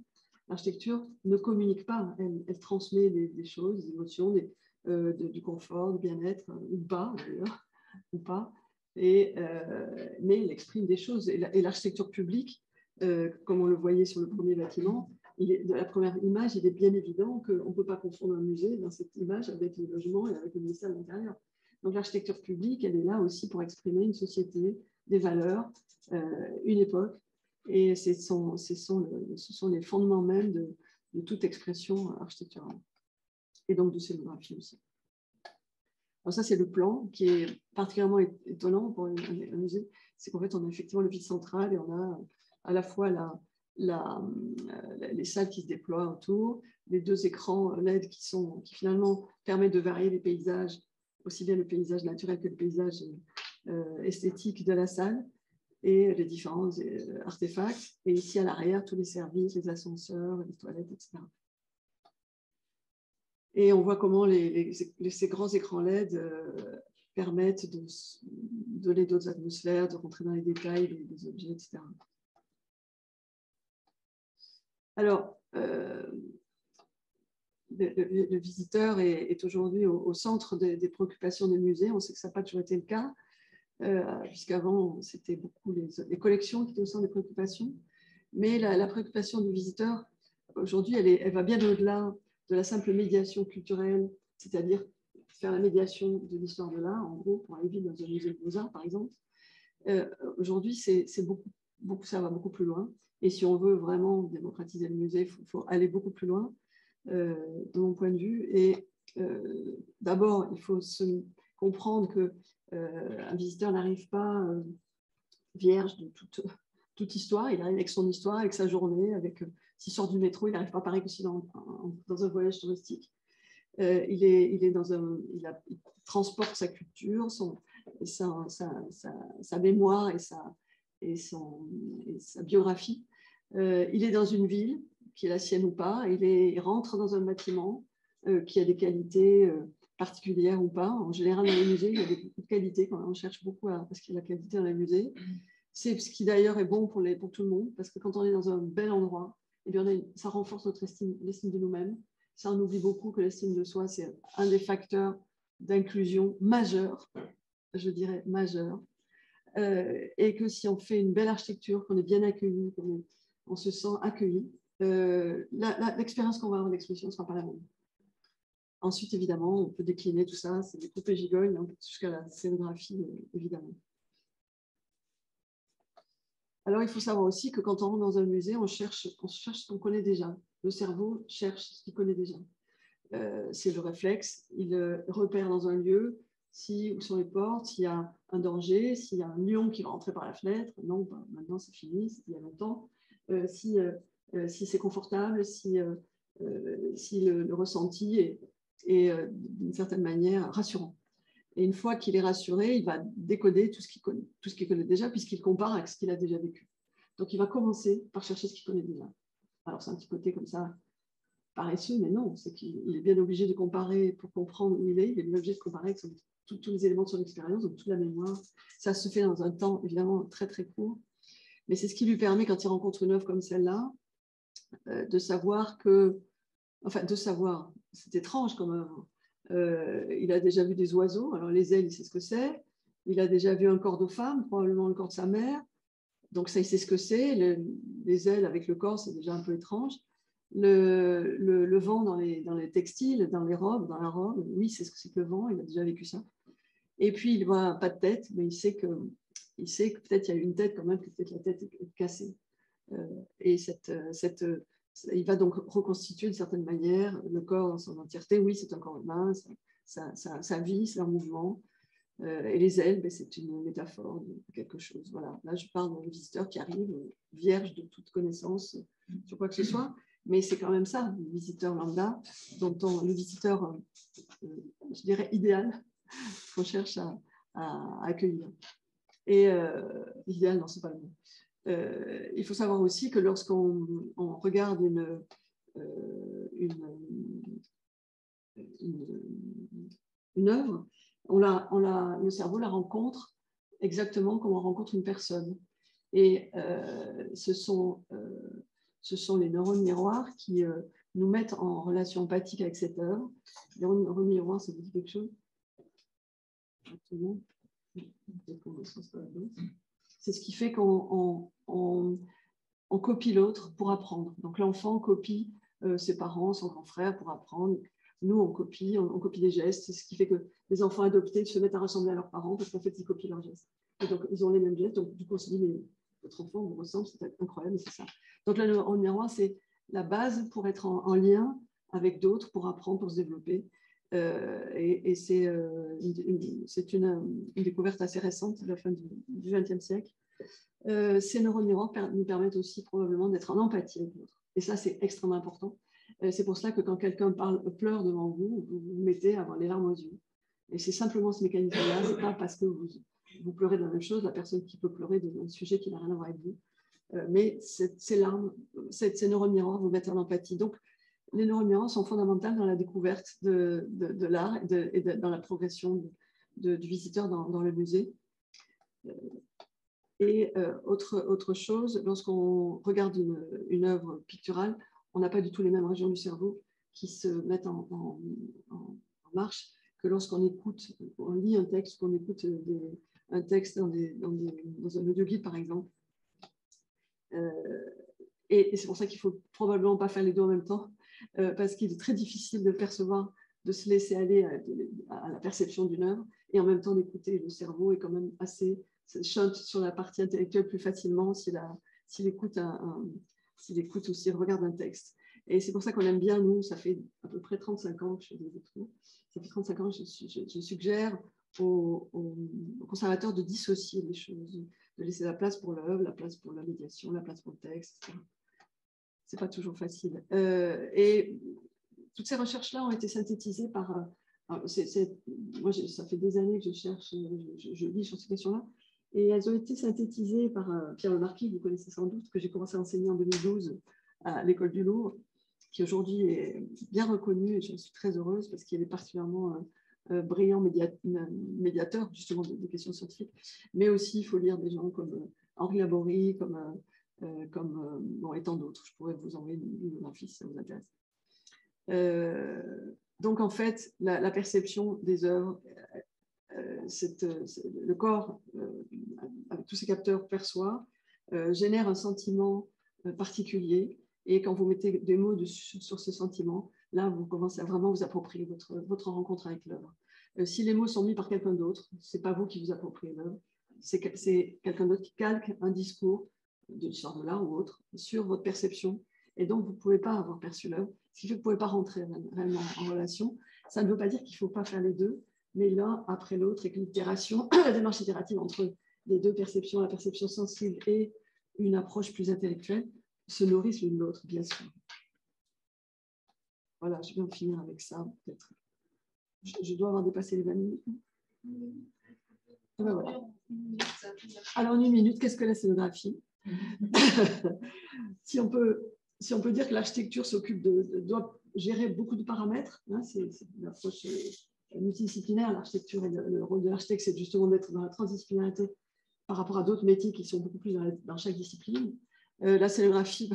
L'architecture ne communique pas, elle transmet des choses, des émotions, du confort, du bien-être, ou pas d'ailleurs, ou pas. Mais elle exprime des choses. Et l'architecture publique, comme on le voyait sur le premier bâtiment, de la première image, il est bien évident qu'on ne peut pas confondre un musée dans cette image avec les logements et avec le ministère de l'Intérieur. Donc l'architecture publique, elle est là aussi pour exprimer une société, des valeurs, une époque, et ce sont les fondements même de toute expression architecturale, et donc de scénographie aussi. Alors ça, c'est le plan qui est particulièrement étonnant pour un musée, c'est qu'en fait, on a effectivement le vide central et on a à la fois les salles qui se déploient autour, les deux écrans LED qui finalement permettent de varier les paysages, aussi bien le paysage naturel que le paysage esthétique de la salle, et les différents artefacts. Et ici à l'arrière, tous les services, les ascenseurs, les toilettes, etc. Et on voit comment ces grands écrans LED permettent de donner d'autres atmosphères, de rentrer dans les détails des objets, etc. Alors, le visiteur est aujourd'hui au centre des préoccupations des musées. On sait que ça n'a pas toujours été le cas, puisqu'avant, c'était beaucoup les collections qui étaient au centre des préoccupations. Mais la préoccupation du visiteur, aujourd'hui, elle va bien au-delà de la simple médiation culturelle, c'est-à-dire faire la médiation de l'histoire de l'art, en gros, pour aller vivre dans un musée de beaux-arts, par exemple. Aujourd'hui, ça va beaucoup plus loin. Et si on veut vraiment démocratiser le musée, il faut aller beaucoup plus loin, de mon point de vue. Et d'abord, il faut comprendre qu'un visiteur n'arrive pas vierge de toute histoire. Il arrive avec son histoire, avec sa journée, s'il sort du métro, il n'arrive pas pareil que s'il est dans un voyage touristique. Il transporte sa culture, sa mémoire et sa biographie. Il est dans une ville qui est la sienne ou pas. Il rentre dans un bâtiment qui a des qualités particulières ou pas. En général, dans les musées, il y a beaucoup de qualités. Quand on cherche beaucoup à ce qu'il y a de la qualité dans les musées. C'est ce qui d'ailleurs est bon pour tout le monde, parce que quand on est dans un bel endroit, eh bien, ça renforce notre l'estime de nous-mêmes. Ça, on oublie beaucoup que l'estime de soi, c'est un des facteurs d'inclusion majeur, je dirais majeur. Et que si on fait une belle architecture, qu'on est bien accueilli, qu'on se sent accueilli, l'expérience qu'on va avoir de l'exposition ne sera pas la même. Ensuite, évidemment, on peut décliner tout ça, c'est des coupes et gigognes, hein, jusqu'à la scénographie, évidemment. Alors, il faut savoir aussi que quand on rentre dans un musée, on cherche ce qu'on connaît déjà. Le cerveau cherche ce qu'il connaît déjà. C'est le réflexe. Il repère dans un lieu où sont les portes, s'il y a un danger, s'il y a un lion qui va rentrer par la fenêtre. Non, maintenant c'est fini, c'était il y a longtemps. Si c'est confortable, si le ressenti est d'une certaine manière rassurant. Et une fois qu'il est rassuré, il va décoder tout ce qu'il connaît déjà, puisqu'il compare avec ce qu'il a déjà vécu. Donc, il va commencer par chercher ce qu'il connaît déjà. Alors, c'est un petit côté comme ça, paresseux, mais non, c'est qu'il est bien obligé de comparer pour comprendre où il est bien obligé de comparer avec tous les éléments de son expérience, donc toute la mémoire. Ça se fait dans un temps, évidemment, très, très court. Mais c'est ce qui lui permet, quand il rencontre une œuvre comme celle-là, de savoir c'est étrange comme œuvre. Il a déjà vu des oiseaux, alors les ailes, il sait ce que c'est. Il a déjà vu un corps de femme, probablement le corps de sa mère. Donc ça, il sait ce que c'est. Les ailes avec le corps, c'est déjà un peu étrange. Le vent dans les textiles, dans les robes, dans la robe, oui, c'est ce que c'est que le vent, il a déjà vécu ça. Et puis, il voit pas de tête, mais il sait que peut-être il y a une tête quand même, que peut-être la tête est cassée. Et il va donc reconstituer d'une certaine manière le corps dans son entièreté. Oui, c'est un corps humain, ça vit, c'est un mouvement. Et les ailes, ben, c'est une métaphore de quelque chose. Voilà. Là, je parle d'un visiteur qui arrive vierge de toute connaissance sur quoi que ce soit, mais c'est quand même ça, le visiteur lambda, le visiteur, je dirais, idéal, qu'on cherche à accueillir. Et idéal, non, c'est pas le mot. Il faut savoir aussi que lorsqu'on regarde une œuvre, le cerveau la rencontre exactement comme on rencontre une personne. Et ce sont les neurones miroirs qui nous mettent en relation empathique avec cette œuvre. Les neurones miroirs, ça vous dit quelque chose? C'est ce qui fait qu'on copie l'autre pour apprendre. Donc l'enfant copie ses parents, son grand frère pour apprendre. Nous, on copie des gestes. C'est ce qui fait que les enfants adoptés se mettent à ressembler à leurs parents parce qu'en fait, ils copient leurs gestes. Et donc, ils ont les mêmes gestes. Donc, du coup, on se dit, mais votre enfant vous ressemble, c'est incroyable, c'est ça. Donc, le neuron miroir, c'est la base pour être en lien avec d'autres, pour apprendre, pour se développer. Et c'est une découverte assez récente, à la fin du XXe siècle. Ces neurones miroirs nous permettent aussi probablement d'être en empathie avec l'autre. Et ça, c'est extrêmement important. C'est pour cela que quand quelqu'un pleure devant vous, vous vous mettez à avoir les larmes aux yeux. Et c'est simplement ce mécanisme-là, ce n'est pas parce que vous pleurez de la même chose, la personne qui peut pleurer d'un sujet qui n'a rien à voir avec vous. Mais ces larmes, ces neurones miroirs vous mettent en empathie. Donc, les neurones miroirs sont fondamentaux dans la découverte de l'art et dans la progression du visiteur dans le musée. Et autre chose, lorsqu'on regarde une œuvre picturale, on n'a pas du tout les mêmes régions du cerveau qui se mettent en marche que lorsqu'on écoute, on lit un texte, qu'on écoute un texte dans un audio-guide, par exemple. Et c'est pour ça qu'il ne faut probablement pas faire les deux en même temps, parce qu'il est très difficile de percevoir, de se laisser aller à la perception d'une œuvre, et en même temps d'écouter. Le cerveau est quand même assez chante sur la partie intellectuelle plus facilement s'il écoute ou s'il regarde un texte. Et c'est pour ça qu'on aime bien, nous, ça fait à peu près 35 ans que je fais des études. Ça fait 35 ans que je suggère aux conservateurs de dissocier les choses, de laisser la place pour l'œuvre, la place pour la médiation, la place pour le texte, etc. C'est pas toujours facile. Et toutes ces recherches-là ont été synthétisées par... moi, ça fait des années que je lis sur ces questions-là. Et elles ont été synthétisées par Pierre Lemarquis, que vous connaissez sans doute, que j'ai commencé à enseigner en 2012 à l'École du Louvre, qui aujourd'hui est bien reconnu, et je suis très heureuse parce qu'il est particulièrement brillant médiateur justement des questions scientifiques. Mais aussi, il faut lire des gens comme Henri Laborie, et tant d'autres. Je pourrais vous envoyer une bibliographie si ça vous intéresse. Donc, en fait, la perception des œuvres, le corps, avec tous ces capteurs, perçoit, génère un sentiment particulier. Et quand vous mettez des mots sur ce sentiment, là, vous commencez à vraiment vous approprier votre rencontre avec l'œuvre. Si les mots sont mis par quelqu'un d'autre, ce n'est pas vous qui vous appropriez l'œuvre, c'est quelqu'un d'autre qui calque un discours d'une sorte de l'art ou autre sur votre perception. Et donc, vous ne pouvez pas avoir perçu l'œuvre, ce qui fait que vous ne pouvez pas rentrer réellement en relation. Ça ne veut pas dire qu'il ne faut pas faire les deux, mais l'un après l'autre, et que l'itération, la démarche itérative entre les deux perceptions, la perception sensible et une approche plus intellectuelle, se nourrissent l'une de l'autre, bien sûr. Voilà, je viens de finir avec ça, peut-être. Je dois avoir dépassé les 20 minutes. Ben voilà. Alors, en une minute, qu'est-ce que la scénographie? si on peut dire que l'architecture doit gérer beaucoup de paramètres, hein, c'est une approche multidisciplinaire. L'architecture et le rôle de l'architecte, c'est justement d'être dans la transdisciplinarité par rapport à d'autres métiers qui sont beaucoup plus dans chaque discipline. La scénographie,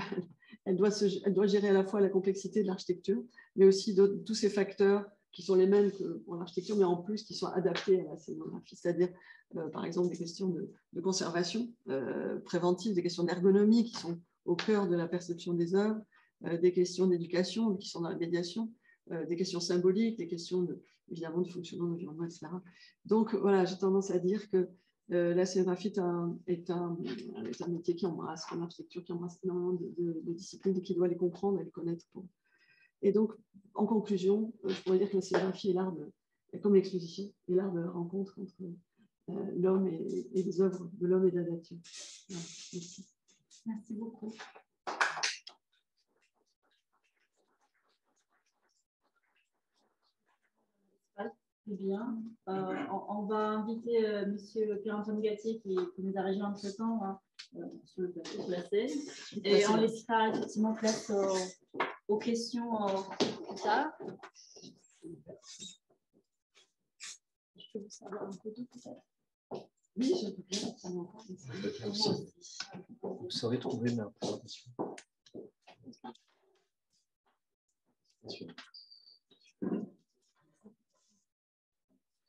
elle doit gérer à la fois la complexité de l'architecture, mais aussi tous ces facteurs qui sont les mêmes que pour l'architecture, mais en plus qui sont adaptés à la scénographie, c'est-à-dire par exemple des questions de conservation préventive, des questions d'ergonomie qui sont au cœur de la perception des œuvres, des questions d'éducation qui sont dans la médiation, des questions symboliques, des questions évidemment de fonctionnement de l'environnement, etc. Donc voilà, j'ai tendance à dire que la scénographie est un métier qui embrasse, une architecture qui embrasse énormément de disciplines et qui doit les comprendre et les connaître. Et donc, en conclusion, je pourrais dire que la scénographie est l'art comme l'exposition, est l'art de la rencontre entre l'homme et les œuvres de l'homme et de la nature. Voilà, merci. Merci beaucoup. Très bien. On va inviter Monsieur Pierre-Antoine Gatier qui nous a rejoint entre-temps sur le plateau, sur la scène. Et on laissera effectivement place aux questions plus tard. Je peux vous savoir un peu tout peut-être. Oui, je peux bien. Vous saurez trouver ma présentation.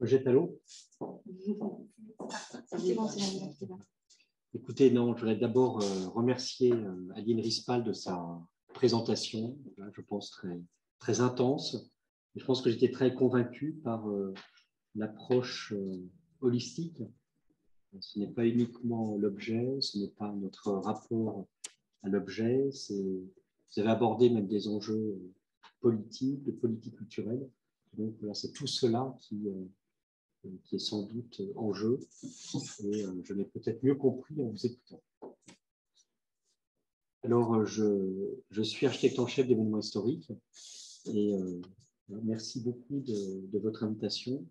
Je jette à l'eau. C'est bon, c'est bon. Écoutez, non, je voudrais d'abord remercier Aline Rispal de sa présentation, je pense très intense. Et je pense que j'étais très convaincu par l'approche holistique. Ce n'est pas uniquement l'objet, ce n'est pas notre rapport à l'objet, vous avez abordé même des enjeux politiques, de politique culturelle. Donc voilà, c'est tout cela qui est sans doute en jeu, et je l'ai peut-être mieux compris en vous écoutant. Alors, je suis architecte en chef des monuments historiques, et merci beaucoup de votre invitation.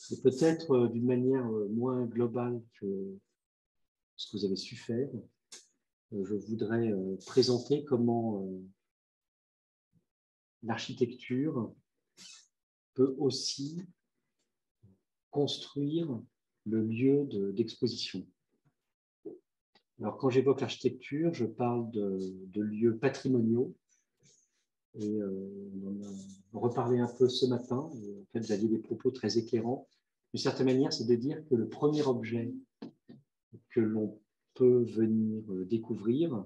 Et peut-être d'une manière moins globale que ce que vous avez su faire, je voudrais présenter comment l'architecture peut aussi construire le lieu d'exposition. Alors, quand j'évoque l'architecture, je parle de lieux patrimoniaux. Et on en a reparlé un peu ce matin. Et en fait, vous aviez des propos très éclairants. D'une certaine manière, c'est de dire que le premier objet que l'on peut venir découvrir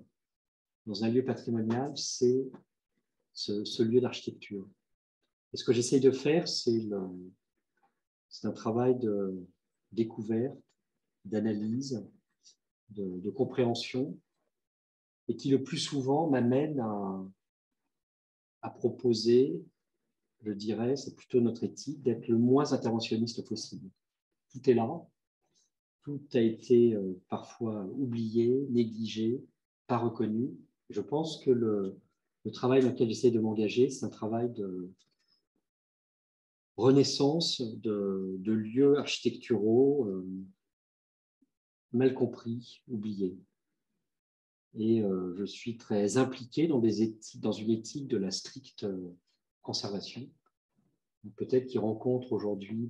dans un lieu patrimonial, c'est ce lieu d'architecture. Et ce que j'essaye de faire, c'est un travail de découverte, d'analyse, de compréhension, et qui le plus souvent m'amène à proposer, je dirais, c'est plutôt notre éthique, d'être le moins interventionniste possible. Tout est là, tout a été parfois oublié, négligé, pas reconnu. Je pense que le travail dans lequel j'essaie de m'engager, c'est un travail de renaissance de lieux architecturaux mal compris, oubliés. Et je suis très impliqué dans une éthique de la stricte conservation, peut-être qui rencontre aujourd'hui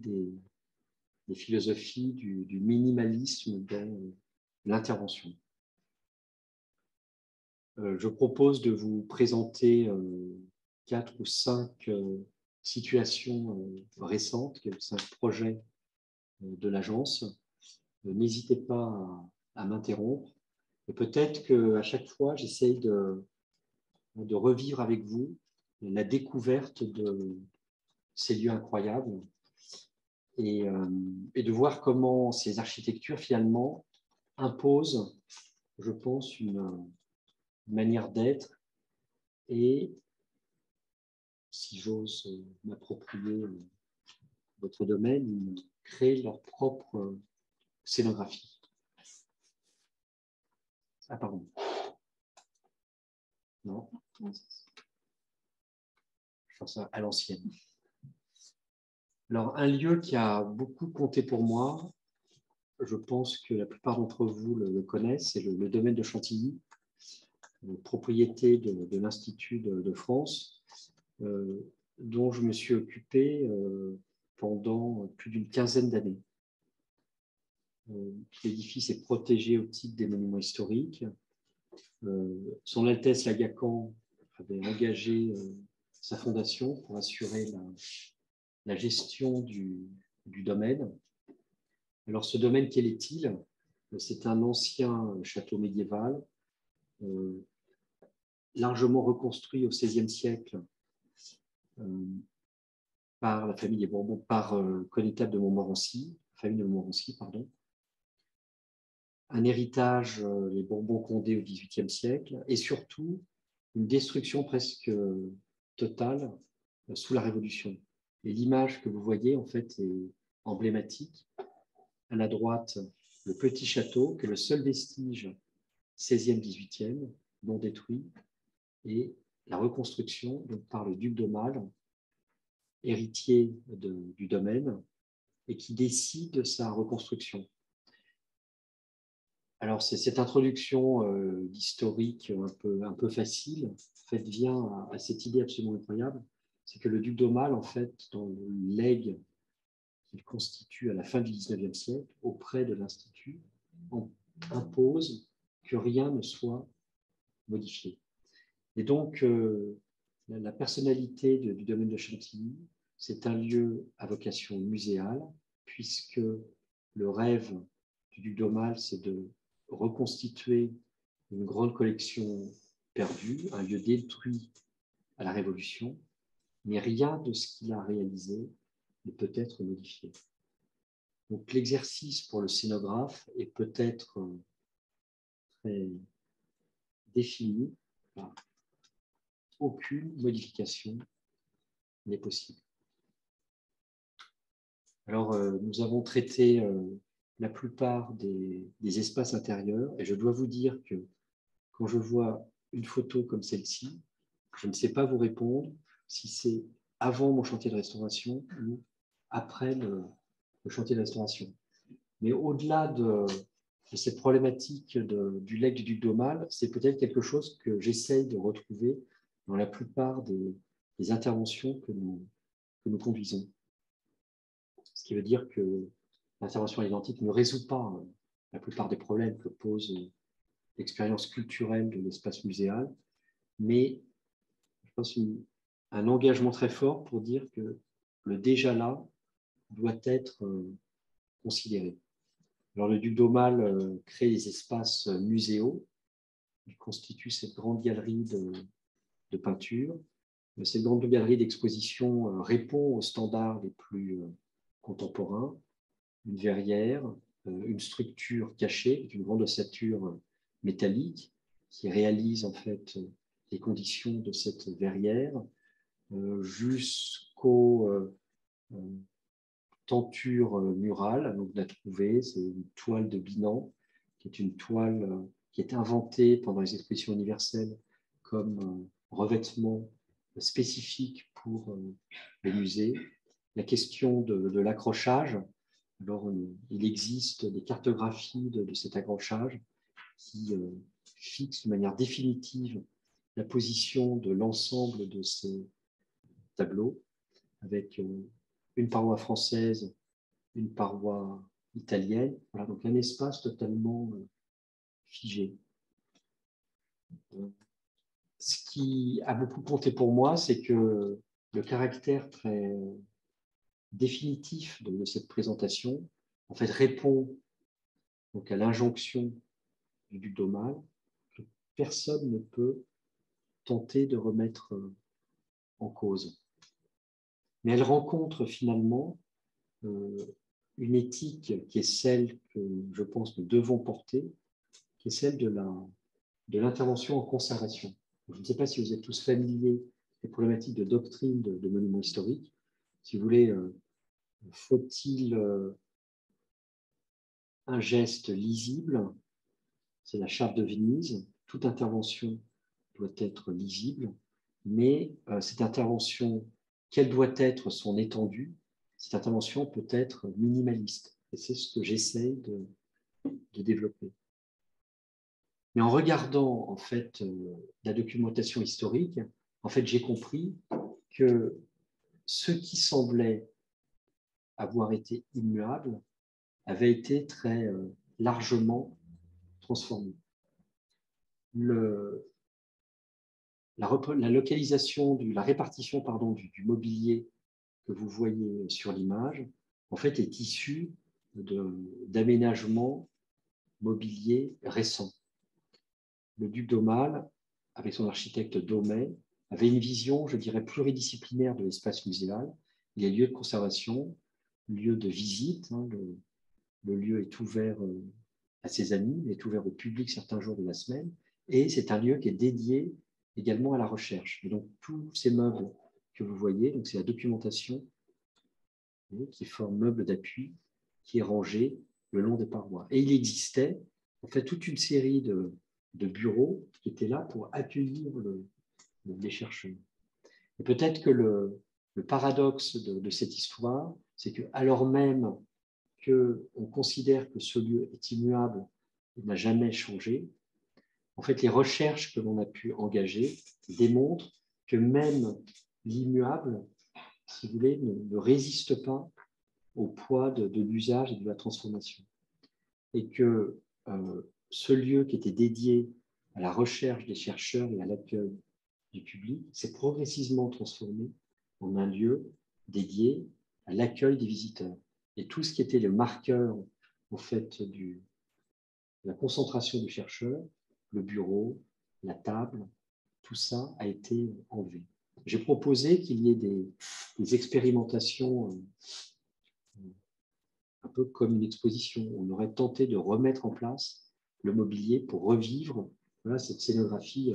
des philosophies du minimalisme dans l'intervention. Je propose de vous présenter 4 ou 5 situations récentes, 5 projets de l'agence. N'hésitez pas à m'interrompre. Et peut-être qu'à chaque fois, j'essaye de revivre avec vous la découverte de ces lieux incroyables et de voir comment ces architectures, finalement, imposent, je pense, une manière d'être et, si j'ose m'approprier votre domaine, créer leur propre scénographie. Ah, pardon. Non. Je fais ça à l'ancienne. Alors, un lieu qui a beaucoup compté pour moi, je pense que la plupart d'entre vous le connaissent, c'est le domaine de Chantilly, propriété de l'Institut de France, dont je me suis occupé pendant plus d'une quinzaine d'années. L'édifice est protégé au titre des monuments historiques. Son Altesse Lagacan avait engagé sa fondation pour assurer la gestion du domaine. Alors, ce domaine, quel est-il? C'est un ancien château médiéval, largement reconstruit au XVIe siècle par la famille des Bourbons, par Connétable de Montmorency, famille de Montmorency, pardon. Un héritage, les Bourbons-Condé au XVIIIe siècle, et surtout une destruction presque totale sous la Révolution. Et l'image que vous voyez, en fait, est emblématique. À la droite, le petit château, qui est le seul vestige 16e, 18e, non détruit, et la reconstruction donc, par le duc d'Aumale, héritier du domaine, et qui décide de sa reconstruction. Alors, cette introduction d'historique un peu facile, en fait, vient à cette idée absolument incroyable, c'est que le duc d'Aumale, en fait, dans le legs qu'il constitue à la fin du XIXe siècle, auprès de l'Institut, impose que rien ne soit modifié. Et donc, la personnalité du domaine de Chantilly, c'est un lieu à vocation muséale, puisque le rêve du duc d'Aumale, c'est de reconstituer une grande collection perdue, un lieu détruit à la Révolution, mais rien de ce qu'il a réalisé ne peut être modifié. Donc l'exercice pour le scénographe est peut-être très défini. Aucune modification n'est possible. Alors, nous avons traité la plupart des espaces intérieurs et je dois vous dire que quand je vois une photo comme celle-ci, je ne sais pas vous répondre si c'est avant mon chantier de restauration ou après le chantier de restauration. Mais au-delà de cette problématique du legs du duc d'Aumale, c'est peut-être quelque chose que j'essaye de retrouver dans la plupart des interventions que nous conduisons. Ce qui veut dire que l'intervention à l'identique ne résout pas la plupart des problèmes que pose l'expérience culturelle de l'espace muséal, mais je pense un engagement très fort pour dire que le déjà là doit être considéré. Alors, le duc d'Aumale crée des espaces muséaux. Il constitue cette grande galerie de peinture. Cette grande galerie d'exposition répond aux standards les plus contemporains. Une verrière, une structure cachée, une grande ossature métallique qui réalise en fait les conditions de cette verrière jusqu'aux tentures murales. Donc, on a trouvé, c'est une toile de Binan, qui est une toile qui est inventée pendant les expositions universelles comme revêtement spécifique pour les musées. La question de l'accrochage. Alors, il existe des cartographies de cet accrochage qui fixent de manière définitive la position de l'ensemble de ces tableaux, avec une paroi française, une paroi italienne. Voilà, donc un espace totalement figé. Ce qui a beaucoup compté pour moi, c'est que le caractère très définitif de cette présentation, en fait, répond donc à l'injonction du duc d'Aumale que personne ne peut tenter de remettre en cause. Mais elle rencontre finalement une éthique qui est celle que je pense nous devons porter, qui est celle de l'intervention en conservation. Je ne sais pas si vous êtes tous familiers des problématiques de doctrine de monuments historiques. Si vous voulez, faut-il un geste lisible? C'est la charte de Venise. Toute intervention doit être lisible, mais cette intervention, quelle doit être son étendue? Cette intervention peut être minimaliste. Et c'est ce que j'essaie de développer. Mais en regardant en fait la documentation historique, en fait, j'ai compris que ce qui semblait avoir été immuable avait été très largement transformé. la localisation, la répartition du mobilier que vous voyez sur l'image, en fait, est issue d'aménagements mobiliers récents. Le duc d'Aumale, avec son architecte Daumet, avait une vision, je dirais, pluridisciplinaire de l'espace muséal. Il y a lieu de conservation, lieu de visite. Hein, le lieu est ouvert à ses amis, il est ouvert au public certains jours de la semaine, et c'est un lieu qui est dédié également à la recherche. Et donc, tous ces meubles que vous voyez, c'est la documentation qui forme meuble d'appui, qui est rangé le long des parois. Et il existait en fait toute une série de bureaux qui étaient là pour accueillir les chercheurs. Et peut-être que le paradoxe de cette histoire, c'est que alors même qu'on considère que ce lieu est immuable, il n'a jamais changé, en fait, les recherches que l'on a pu engager démontrent que même l'immuable, si vous voulez, ne résiste pas au poids de l'usage et de la transformation. Et que ce lieu qui était dédié à la recherche des chercheurs et à l'accueil du public s'est progressivement transformé en un lieu dédié à l'accueil des visiteurs. Et tout ce qui était le marqueur en fait, de la concentration du chercheur, le bureau, la table, tout ça a été enlevé. J'ai proposé qu'il y ait des expérimentations un peu comme une exposition. On aurait tenté de remettre en place le mobilier pour revivre cette scénographie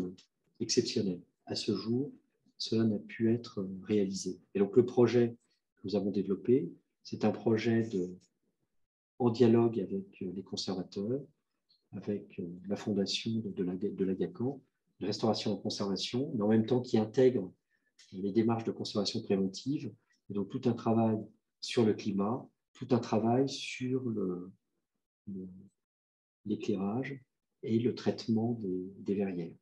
exceptionnelle. À ce jour, cela n'a pu être réalisé. Et donc le projet que nous avons développé, c'est un projet en dialogue avec les conservateurs, avec la fondation de l'AGACAN, de restauration et conservation, mais en même temps qui intègre les démarches de conservation préventive, et donc tout un travail sur le climat, tout un travail sur l'éclairage et le traitement des verrières.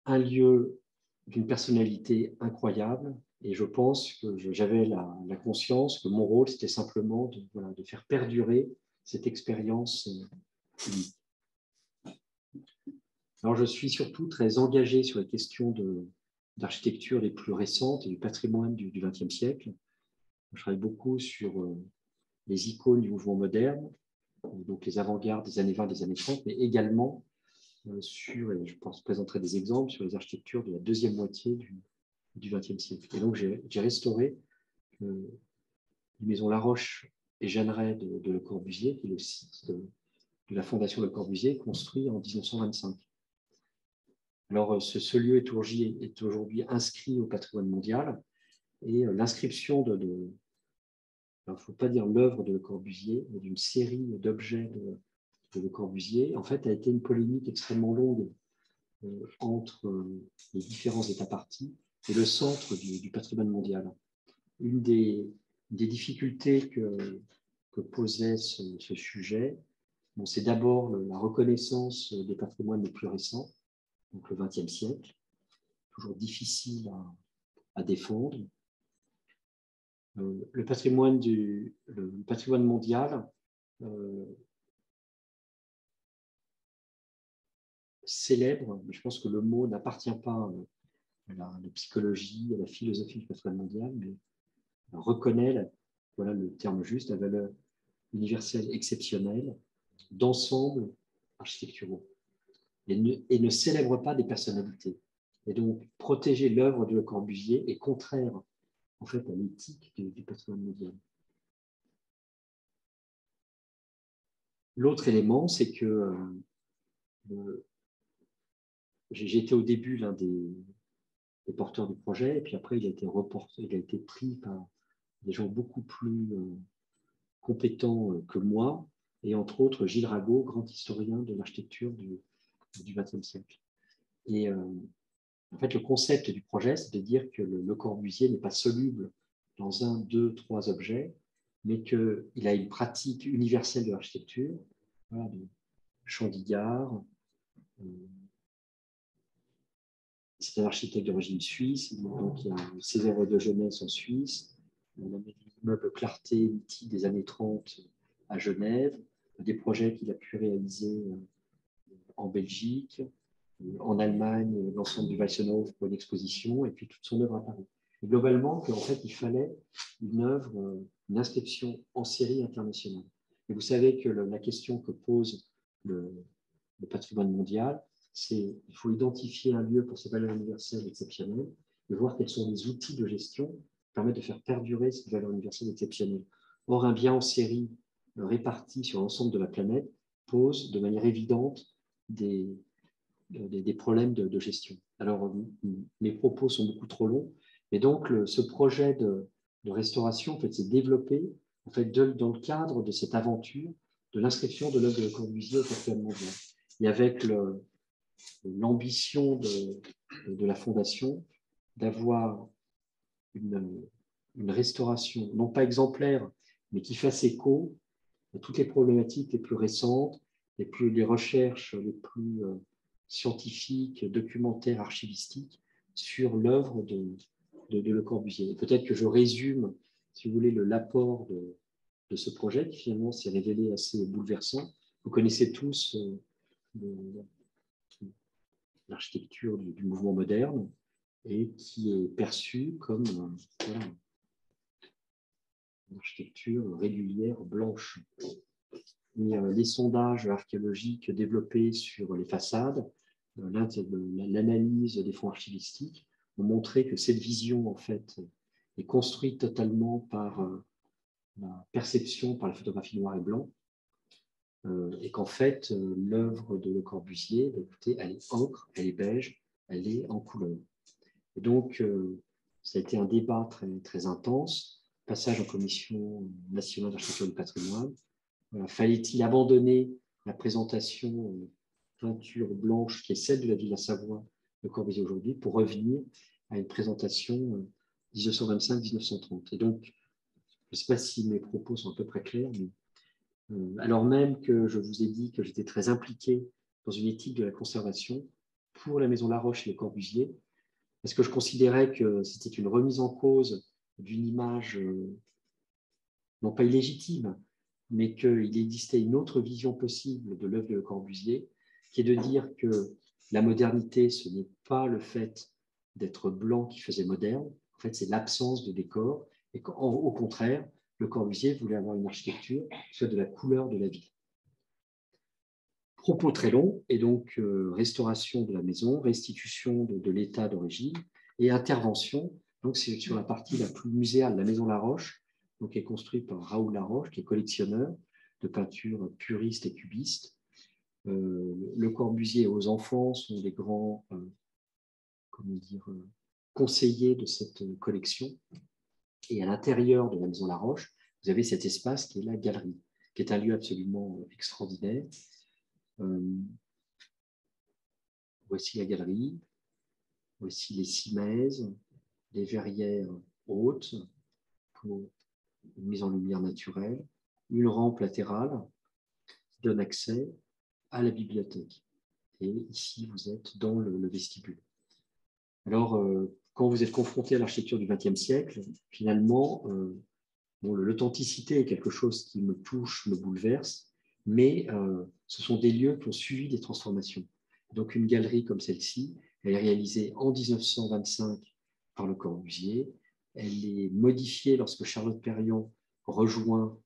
Un lieu d'une personnalité incroyable, et je pense que j'avais la conscience que mon rôle, c'était simplement de faire perdurer cette expérience unique. Alors, je suis surtout très engagé sur les questions d'architecture les plus récentes et du patrimoine du XXe siècle. Je travaille beaucoup sur les icônes du mouvement moderne, donc les avant-gardes des années 20, des années 30, mais également sur, et je présenterai des exemples, sur les architectures de la deuxième moitié du XXe siècle. Et donc, j'ai restauré la maison Laroche et Jeanneret de Le Corbusier, qui est le site de la Fondation Le Corbusier, construit en 1925. Alors, ce lieu est aujourd'hui inscrit au patrimoine mondial, et l'inscription il ne faut pas dire l'œuvre de Le Corbusier, mais d'une série d'objets de Le Corbusier, en fait, a été une polémique extrêmement longue entre les différents États partis et le centre du patrimoine mondial. Une des difficultés que posait ce sujet, c'est d'abord la reconnaissance des patrimoines les plus récents, donc le XXe siècle, toujours difficile à défendre. Le patrimoine mondial célèbre, mais je pense que le mot n'appartient pas à la psychologie, à la philosophie du patrimoine mondial, mais reconnaît, voilà le terme juste, la valeur universelle exceptionnelle d'ensembles architecturaux et ne célèbre pas des personnalités. Et donc, protéger l'œuvre de Le Corbusier est contraire en fait, à l'éthique du patrimoine mondial. L'autre élément, c'est que j'ai été au début l'un des porteurs du projet, et puis après, il a été reporté, il a été pris par des gens beaucoup plus compétents que moi, et entre autres Gilles Rago, grand historien de l'architecture du XXe siècle. Et en fait, le concept du projet, c'est de dire que Le Corbusier n'est pas soluble dans un, deux, trois objets, mais qu'il a une pratique universelle de l'architecture, voilà, de Chandigard. C'est un architecte d'origine suisse, donc il y a ses œuvres de jeunesse en Suisse, l'immeuble Clarté mythique des années 30 à Genève, des projets qu'il a pu réaliser en Belgique, en Allemagne, l'ensemble du Weissenhof pour une exposition, et puis toute son œuvre à Paris. Et globalement, en fait, il fallait une œuvre, une inscription en série internationale. Et vous savez que la question que pose le patrimoine mondial, c'est qu'il faut identifier un lieu pour ses valeurs universelles exceptionnelles et voir quels sont les outils de gestion qui permettent de faire perdurer ces valeurs universelles exceptionnelles. Or, un bien en série réparti sur l'ensemble de la planète pose de manière évidente des problèmes de gestion. Alors, mes propos sont beaucoup trop longs, mais donc ce projet de restauration en fait, s'est développé en fait, dans le cadre de cette aventure de l'inscription de l'œuvre de Le Corbusier au patrimoine mondial. Et avec l'ambition de la Fondation d'avoir une restauration, non pas exemplaire, mais qui fasse écho à toutes les problématiques les plus récentes, les recherches les plus scientifiques, documentaires, archivistiques sur l'œuvre de Le Corbusier. Peut-être que je résume, si vous voulez, l'apport de ce projet qui finalement s'est révélé assez bouleversant. Vous connaissez tous l'architecture du mouvement moderne et qui est perçue comme voilà, une architecture régulière, blanche. Et, les sondages archéologiques développés sur les façades, l'analyse des fonds archivistiques ont montré que cette vision en fait est construite totalement par la perception par la photographie noir et blanc, et qu'en fait l'œuvre de Le Corbusier, écoutez, elle est ocre, elle est beige, elle est en couleur. Et donc ça a été un débat très, très intense, passage en commission nationale d'architecture du patrimoine. Voilà, fallait-il abandonner la présentation peinture blanche qui est celle de la Villa Savoie de Corbusier aujourd'hui pour revenir à une présentation 1925-1930. Et donc, je ne sais pas si mes propos sont à peu près clairs, mais alors même que je vous ai dit que j'étais très impliqué dans une éthique de la conservation pour la Maison Laroche et Le Corbusier, parce que je considérais que c'était une remise en cause d'une image non pas illégitime, mais qu'il existait une autre vision possible de l'œuvre de Le Corbusier, qui est de dire que la modernité, ce n'est pas le fait d'être blanc qui faisait moderne, en fait, c'est l'absence de décor, et qu'au contraire, Le Corbusier voulait avoir une architecture qui soit de la couleur de la ville. Propos très long, et donc restauration de la maison, restitution de l'état d'origine, et intervention, donc c'est sur la partie la plus muséale, la Maison Laroche, donc qui est construite par Raoul Laroche, qui est collectionneur de peintures puristes et cubistes. Le Corbusier aux enfants sont des grands conseillers de cette collection. Et à l'intérieur de la Maison Laroche, vous avez cet espace qui est la galerie, qui est un lieu absolument extraordinaire. Voici la galerie, voici les cimaises, les verrières hautes pour une mise en lumière naturelle, une rampe latérale qui donne accès à la bibliothèque. Et ici, vous êtes dans le vestibule. Alors, quand vous êtes confronté à l'architecture du XXe siècle, finalement, l'authenticité est quelque chose qui me touche, me bouleverse, mais ce sont des lieux qui ont suivi des transformations. Donc, une galerie comme celle-ci, elle est réalisée en 1925 par Le Corbusier. Elle est modifiée lorsque Charlotte Perriand rejoint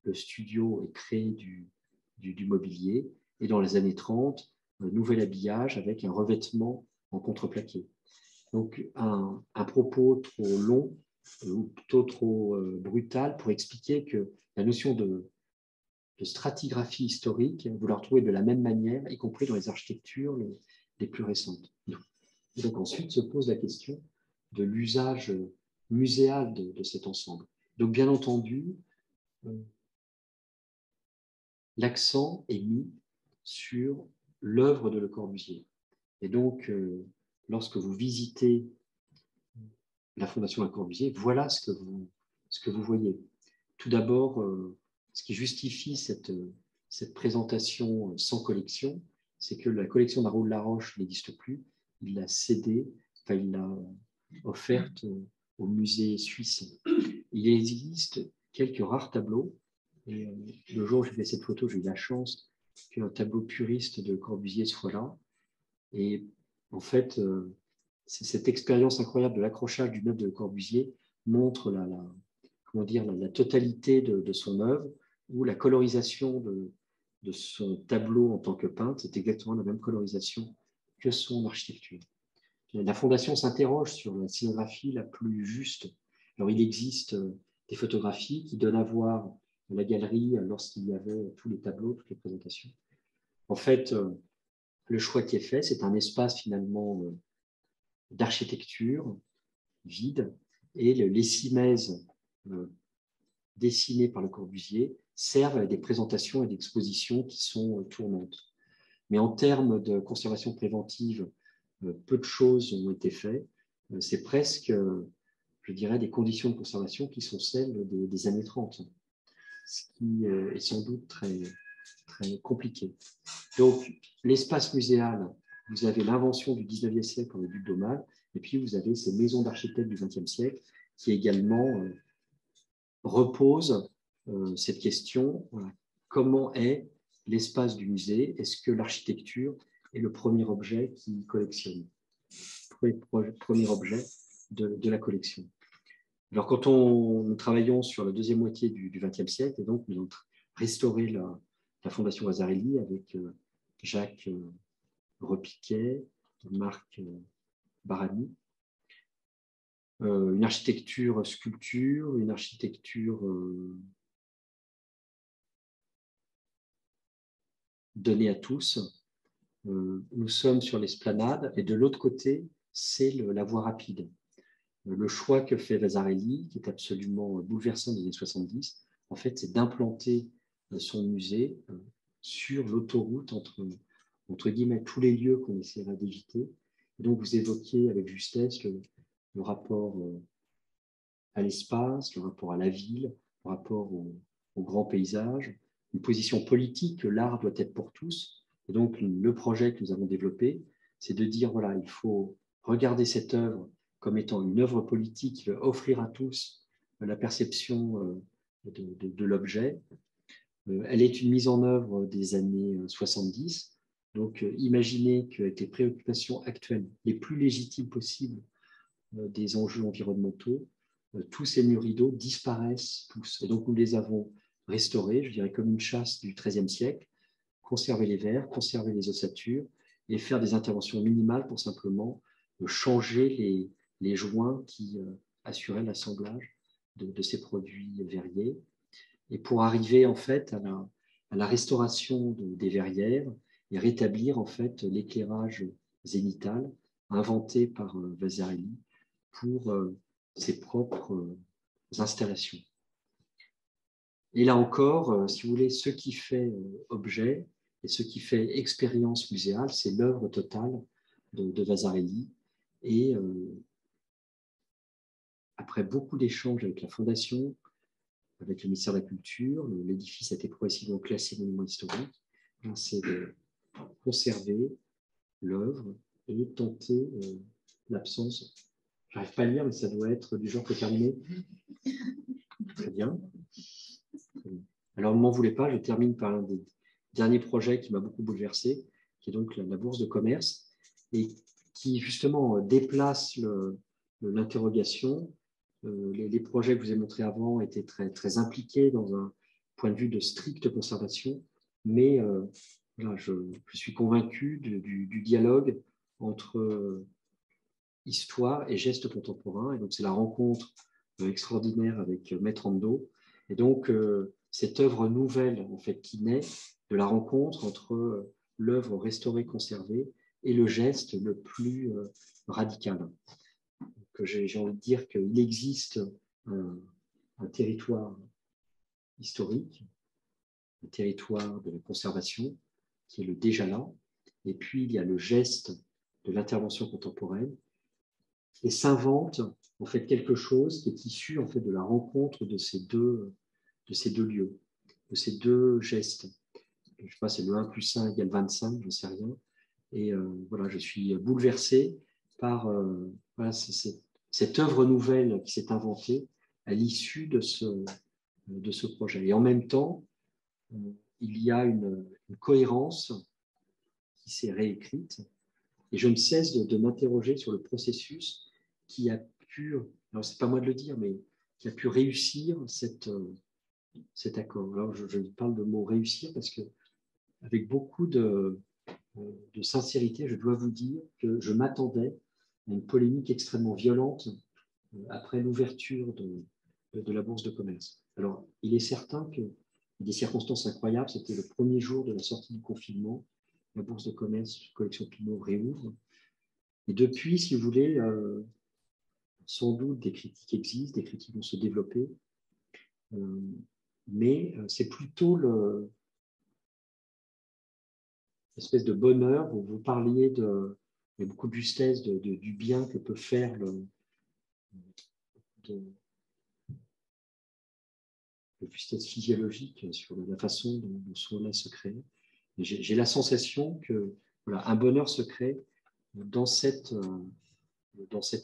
le studio et crée du mobilier. Et dans les années 30, un nouvel habillage avec un revêtement en contreplaqué. Donc, un propos trop long ou plutôt trop brutal pour expliquer que la notion de stratigraphie historique, vous la retrouvez de la même manière, y compris dans les architectures les plus récentes. Et donc ensuite se pose la question de l'usage muséal de cet ensemble. Donc bien entendu, l'accent est mis sur l'œuvre de Le Corbusier. Et donc, lorsque vous visitez la Fondation Le Corbusier, voilà ce que vous voyez. Tout d'abord, ce qui justifie cette présentation sans collection, c'est que la collection de Raoul Laroche n'existe plus. Il l'a cédée, enfin, il l'a offerte au musée suisse. Il existe quelques rares tableaux. Et le jour où j'ai fait cette photo, j'ai eu la chance qu'un tableau puriste de Corbusier soit là. Et en fait, cette expérience incroyable de l'accrochage d'une œuvre de Corbusier montre la totalité de son œuvre, où la colorisation de son tableau en tant que peintre, c'est exactement la même colorisation que son architecture. La Fondation s'interroge sur la scénographie la plus juste. Alors, il existe des photographies qui donnent à voir la galerie lorsqu'il y avait tous les tableaux, toutes les présentations. En fait, le choix qui est fait, c'est un espace finalement d'architecture vide, et les simèses dessinées par Le Corbusier servent à des présentations et d'expositions qui sont tournantes. Mais en termes de conservation préventive, peu de choses ont été faites. C'est presque, je dirais, des conditions de conservation qui sont celles des années 30, ce qui est sans doute très, très compliqué. Donc, l'espace muséal, vous avez l'invention du 19e siècle par le duc d'Aumale, et puis vous avez ces maisons d'architectes du 20e siècle qui également reposent cette question, voilà, comment est l'espace du musée? Est-ce que l'architecture est le premier objet qui collectionne, premier objet de la collection? Alors, quand nous travaillons sur la deuxième moitié du XXe siècle, et donc nous avons restauré la Fondation Vasarely avec Jacques Repiquet, Marc Barani, une architecture sculpture, une architecture donnée à tous. Nous sommes sur l'esplanade, et de l'autre côté, c'est la voie rapide. Le choix que fait Vasarely, qui est absolument bouleversant des années 70, en fait, c'est d'implanter son musée sur l'autoroute entre guillemets tous les lieux qu'on essaiera d'éviter. Donc, vous évoquiez avec justesse le rapport à l'espace, le rapport à la ville, le rapport au grand paysage, une position politique que l'art doit être pour tous. Et donc, le projet que nous avons développé, c'est de dire, voilà, il faut regarder cette œuvre comme étant une œuvre politique qui veut offrir à tous la perception de l'objet. Elle est une mise en œuvre des années 70. Donc, imaginez qu'avec les préoccupations actuelles les plus légitimes possibles des enjeux environnementaux, tous ces murs rideaux disparaissent tous. Et donc, nous les avons restaurés, je dirais comme une chasse du XIIIe siècle, conserver les verres, conserver les ossatures et faire des interventions minimales pour simplement changer les joints qui assuraient l'assemblage de ces produits verriers. Et pour arriver en fait à la restauration des verrières et rétablir en fait l'éclairage zénital inventé par Vasarely pour ses propres installations. Et là encore, si vous voulez, ce qui fait objet et ce qui fait expérience muséale, c'est l'œuvre totale de Vasarely. Et après beaucoup d'échanges avec la Fondation, avec le ministère de la Culture, l'édifice a été progressivement classé monument historique. C'est de conserver l'œuvre et tenter l'absence. Je n'arrive pas à lire, mais ça doit être du genre que terminer. Très bien. Alors, ne m'en voulez pas, je termine par un des derniers projets qui m'a beaucoup bouleversé, qui est donc la bourse de commerce, et qui justement déplace l'interrogation. Les projets que je vous ai montrés avant étaient très, très impliqués dans un point de vue de stricte conservation, mais là, je suis convaincu du dialogue entre histoire et gestes contemporains. Et donc, c'est la rencontre extraordinaire avec Maître Ando. Et donc, cette œuvre nouvelle en fait, qui naît de la rencontre entre l'œuvre restaurée, conservée et le geste le plus radical. J'ai envie de dire qu'il existe un territoire historique, un territoire de la conservation qui est le déjà là, et puis il y a le geste de l'intervention contemporaine, et s'invente en fait quelque chose qui est issu en fait de la rencontre de ces deux lieux, de ces deux gestes. Je ne sais pas, c'est le 1 + 1 = 25, je ne sais rien. Et voilà, je suis bouleversé par voilà, cette œuvre nouvelle qui s'est inventée à l'issue de ce projet. Et en même temps, il y a une cohérence qui s'est réécrite. Et je ne cesse de m'interroger sur le processus qui a pu, alors c'est pas moi de le dire, mais qui a pu réussir cet accord. Alors je parle de mot réussir parce que avec beaucoup de sincérité, je dois vous dire que je m'attendais à une polémique extrêmement violente après l'ouverture de la bourse de commerce. Alors, il est certain que des circonstances incroyables, c'était le premier jour de la sortie du confinement, la bourse de commerce, collection Pinault réouvre. Et depuis, si vous voulez, sans doute des critiques existent, des critiques vont se développer, mais c'est plutôt l'espèce de bonheur où vous parliez il y a beaucoup de justesse du bien que peut faire le justesse physiologique sur la façon dont cela se crée. J'ai la sensation que voilà, un bonheur se crée dans cet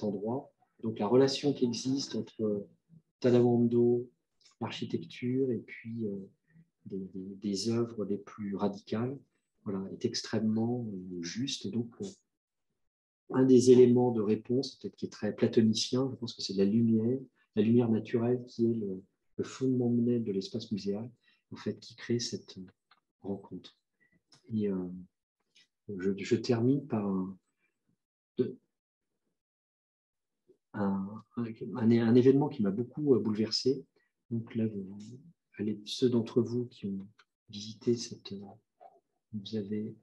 endroit. Donc la relation qui existe entre Tadamando, l'architecture et puis des œuvres les plus radicales, voilà, est extrêmement juste. Et donc, un des éléments de réponse, peut-être qui est très platonicien, je pense que c'est la lumière naturelle qui est le fondement même de l'espace muséal, en fait, qui crée cette rencontre. Et je termine par un événement qui m'a beaucoup bouleversé. Donc là, ceux d'entre vous qui ont visité vous avez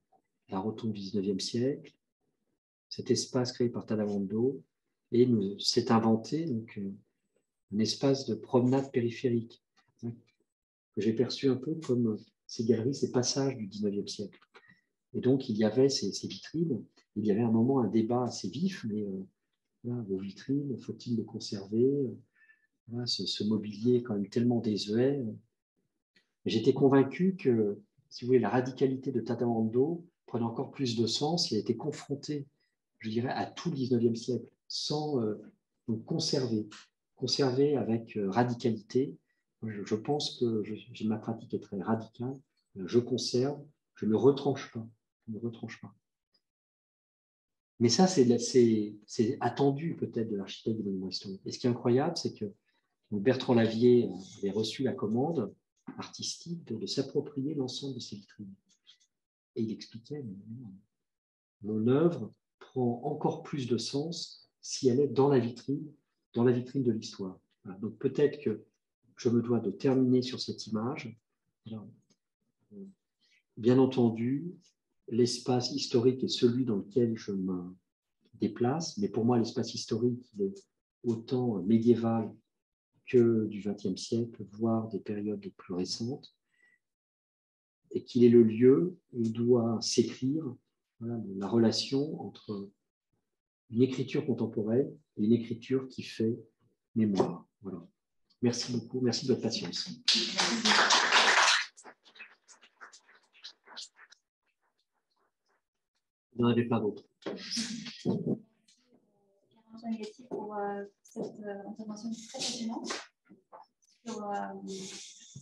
la rotonde du 19e siècle, cet espace créé par Tadamando, et s'est inventé donc, un espace de promenade périphérique, hein, que j'ai perçu un peu comme ces galeries, ces passages du 19e siècle. Et donc, il y avait ces vitrines, il y avait à un moment un débat assez vif, mais là, vos vitrines, faut-il les conserver? Voilà, ce mobilier est quand même tellement désuet. J'étais convaincu que, si vous voulez, la radicalité de Tadamando prenait encore plus de sens. Il a été confronté, je dirais, à tout le 19e siècle, sans donc conserver avec radicalité. Je pense que ma pratique est très radicale. Je conserve, je ne retranche pas. Je ne retranche pas. Mais ça, c'est attendu peut-être de l'architecte de monument historique. Et ce qui est incroyable, c'est que Bertrand Lavier avait reçu la commande artistique de s'approprier l'ensemble de ces vitrines. Et il expliquait, mon œuvre prend encore plus de sens si elle est dans la vitrine de l'histoire. Voilà. Donc peut-être que je me dois de terminer sur cette image. Alors, bien entendu, l'espace historique est celui dans lequel je me déplace, mais pour moi, l'espace historique, il est autant médiéval que du XXe siècle, voire des périodes les plus récentes, et qu'il est le lieu où doit s'écrire voilà, la relation entre une écriture contemporaine et une écriture qui fait mémoire. Voilà. Merci beaucoup, merci de votre patience. Vous n'en avez pas d'autres. Pour cette intervention très passionnante sur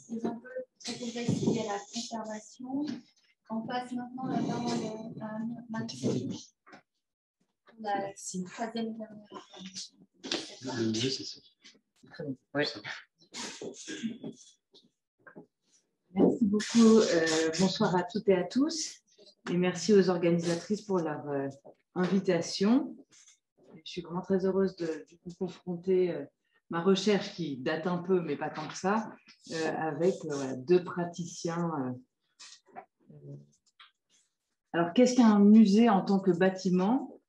les enjeux très complexes liés à la conservation. On passe maintenant la parole à Marie-Sophie pour la troisième et dernière intervention. Le mieux, c'est ça. Très bien. Ouais. Merci beaucoup. Bonsoir à toutes et à tous. Et merci aux organisatrices pour leur invitation. Je suis vraiment très heureuse de vous confronter ma recherche qui date un peu, mais pas tant que ça, avec deux praticiens. Alors, qu'est-ce qu'un musée en tant que bâtiment?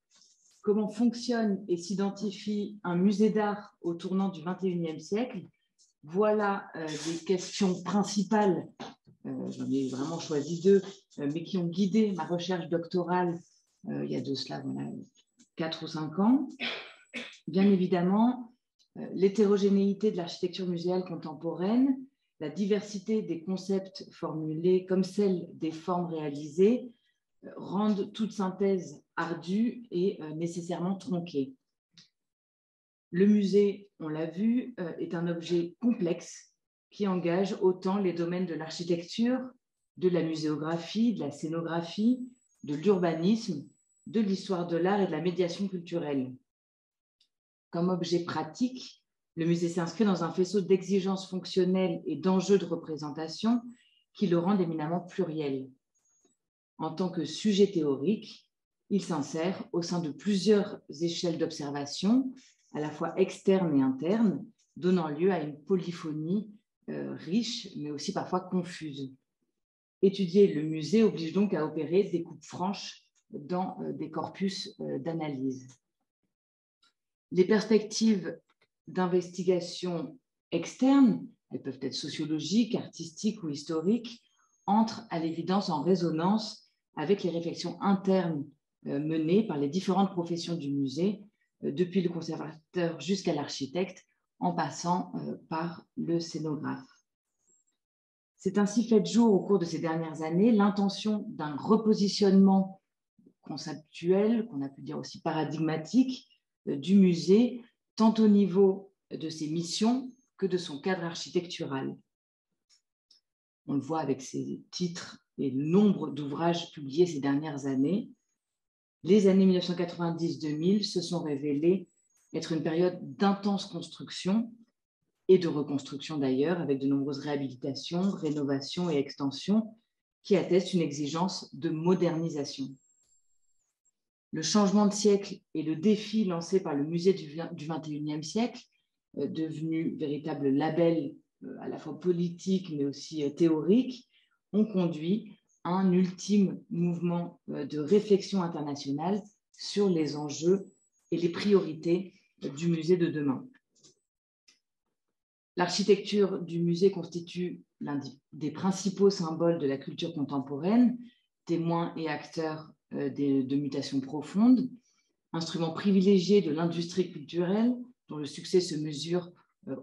Comment fonctionne et s'identifie un musée d'art au tournant du XXIe siècle? Voilà les questions principales. J'en ai vraiment choisi deux, mais qui ont guidé ma recherche doctorale il y a de cela 4 ou 5 ans. Bien évidemment, l'hétérogénéité de l'architecture muséale contemporaine, la diversité des concepts formulés comme celle des formes réalisées rendent toute synthèse ardue et nécessairement tronquée. Le musée, on l'a vu, est un objet complexe qui engage autant les domaines de l'architecture, de la muséographie, de la scénographie, de l'urbanisme, de l'histoire de l'art et de la médiation culturelle. Comme objet pratique, le musée s'inscrit dans un faisceau d'exigences fonctionnelles et d'enjeux de représentation qui le rendent éminemment pluriel. En tant que sujet théorique, il s'insère au sein de plusieurs échelles d'observation, à la fois externes et internes, donnant lieu à une polyphonie riche, mais aussi parfois confuse. Étudier le musée oblige donc à opérer des coupes franches dans des corpus d'analyse. Les perspectives d'investigation externes, elles peuvent être sociologiques, artistiques ou historiques, entrent à l'évidence en résonance avec les réflexions internes menées par les différentes professions du musée, depuis le conservateur jusqu'à l'architecte, en passant par le scénographe. C'est ainsi fait de jour au cours de ces dernières années l'intention d'un repositionnement conceptuel, qu'on a pu dire aussi paradigmatique, du musée, tant au niveau de ses missions que de son cadre architectural. On le voit avec ses titres et le nombre d'ouvrages publiés ces dernières années. Les années 1990-2000 se sont révélées être une période d'intense construction et de reconstruction d'ailleurs, avec de nombreuses réhabilitations, rénovations et extensions qui attestent une exigence de modernisation. Le changement de siècle et le défi lancé par le musée du XXIe siècle, devenu véritable label à la fois politique mais aussi théorique, ont conduit à un ultime mouvement de réflexion internationale sur les enjeux et les priorités du musée de demain. L'architecture du musée constitue l'un des principaux symboles de la culture contemporaine, témoin et acteur de mutations profondes, instrument privilégié de l'industrie culturelle dont le succès se mesure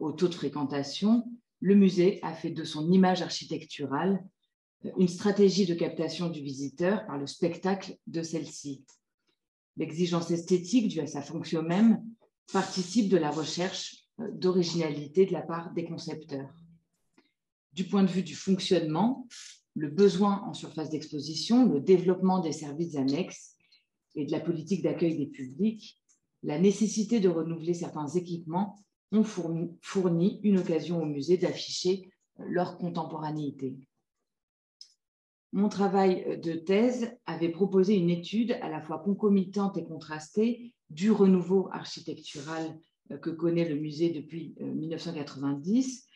au taux de fréquentation. Le musée a fait de son image architecturale une stratégie de captation du visiteur par le spectacle de celle-ci. L'exigence esthétique due à sa fonction même participe de la recherche d'originalité de la part des concepteurs. Du point de vue du fonctionnement, le besoin en surface d'exposition, le développement des services annexes et de la politique d'accueil des publics, la nécessité de renouveler certains équipements ont fourni une occasion au musée d'afficher leur contemporanéité. Mon travail de thèse avait proposé une étude à la fois concomitante et contrastée du renouveau architectural que connaît le musée depuis 1990,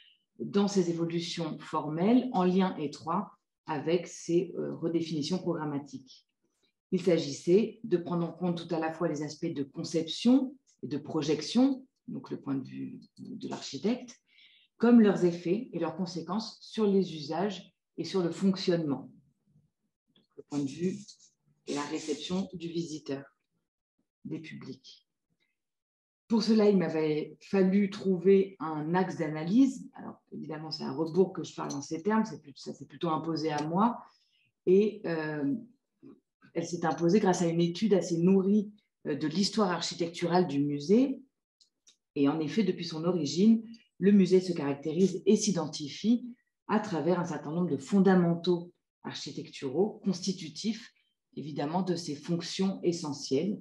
dans ses évolutions formelles, en lien étroit avec ses redéfinitions programmatiques. Il s'agissait de prendre en compte tout à la fois les aspects de conception et de projection, donc le point de vue de l'architecte, comme leurs effets et leurs conséquences sur les usages et sur le fonctionnement, le point de vue et la réception du visiteur, des publics. Pour cela, il m'avait fallu trouver un axe d'analyse. Alors, évidemment, c'est à rebours que je parle en ces termes, ça s'est plutôt imposé à moi. Et elle s'est imposée grâce à une étude assez nourrie de l'histoire architecturale du musée. Et en effet, depuis son origine, le musée se caractérise et s'identifie à travers un certain nombre de fondamentaux architecturaux constitutifs, évidemment, de ses fonctions essentielles.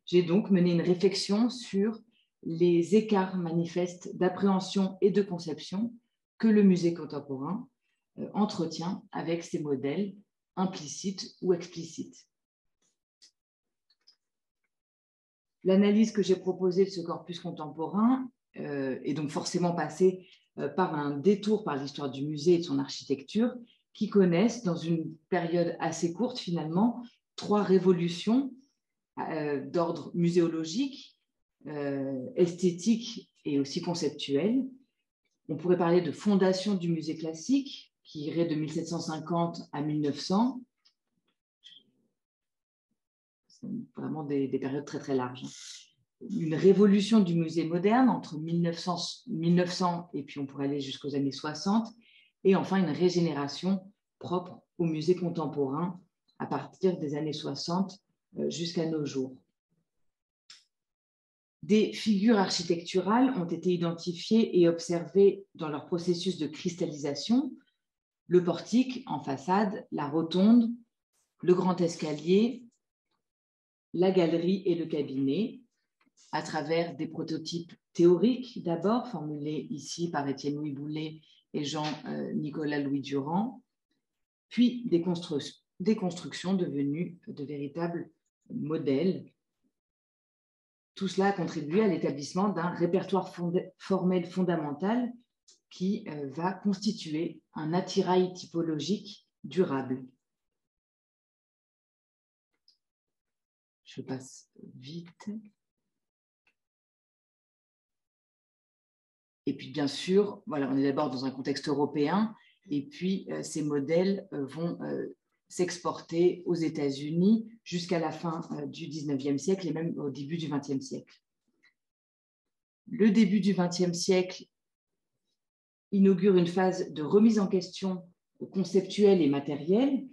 J'ai donc mené une réflexion sur les écarts manifestes d'appréhension et de conception que le musée contemporain entretient avec ses modèles implicites ou explicites. L'analyse que j'ai proposée de ce corpus contemporain est donc forcément passée par un détour par l'histoire du musée et de son architecture qui connaissent, dans une période assez courte finalement, 3 révolutions d'ordre muséologique, esthétique et aussi conceptuel. On pourrait parler de fondation du musée classique, qui irait de 1750 à 1900. C'est vraiment des périodes très très larges. Une révolution du musée moderne entre 1900 et puis on pourrait aller jusqu'aux années 60. Et enfin une régénération propre au musée contemporain à partir des années 60 jusqu'à nos jours. Des figures architecturales ont été identifiées et observées dans leur processus de cristallisation, le portique en façade, la rotonde, le grand escalier, la galerie et le cabinet, à travers des prototypes théoriques d'abord, formulés ici par Étienne Louis Boulet et Jean-Nicolas Louis Durand, puis des constructions devenues de véritables modèles. Tout cela a contribué à l'établissement d'un répertoire formel fondamental qui va constituer un attirail typologique durable. Je passe vite. Et puis, bien sûr, voilà, on est d'abord dans un contexte européen, et puis ces modèles vont s'exporter aux États-Unis jusqu'à la fin du 19e siècle et même au début du 20e siècle. Le début du 20e siècle inaugure une phase de remise en question conceptuelle et matérielle.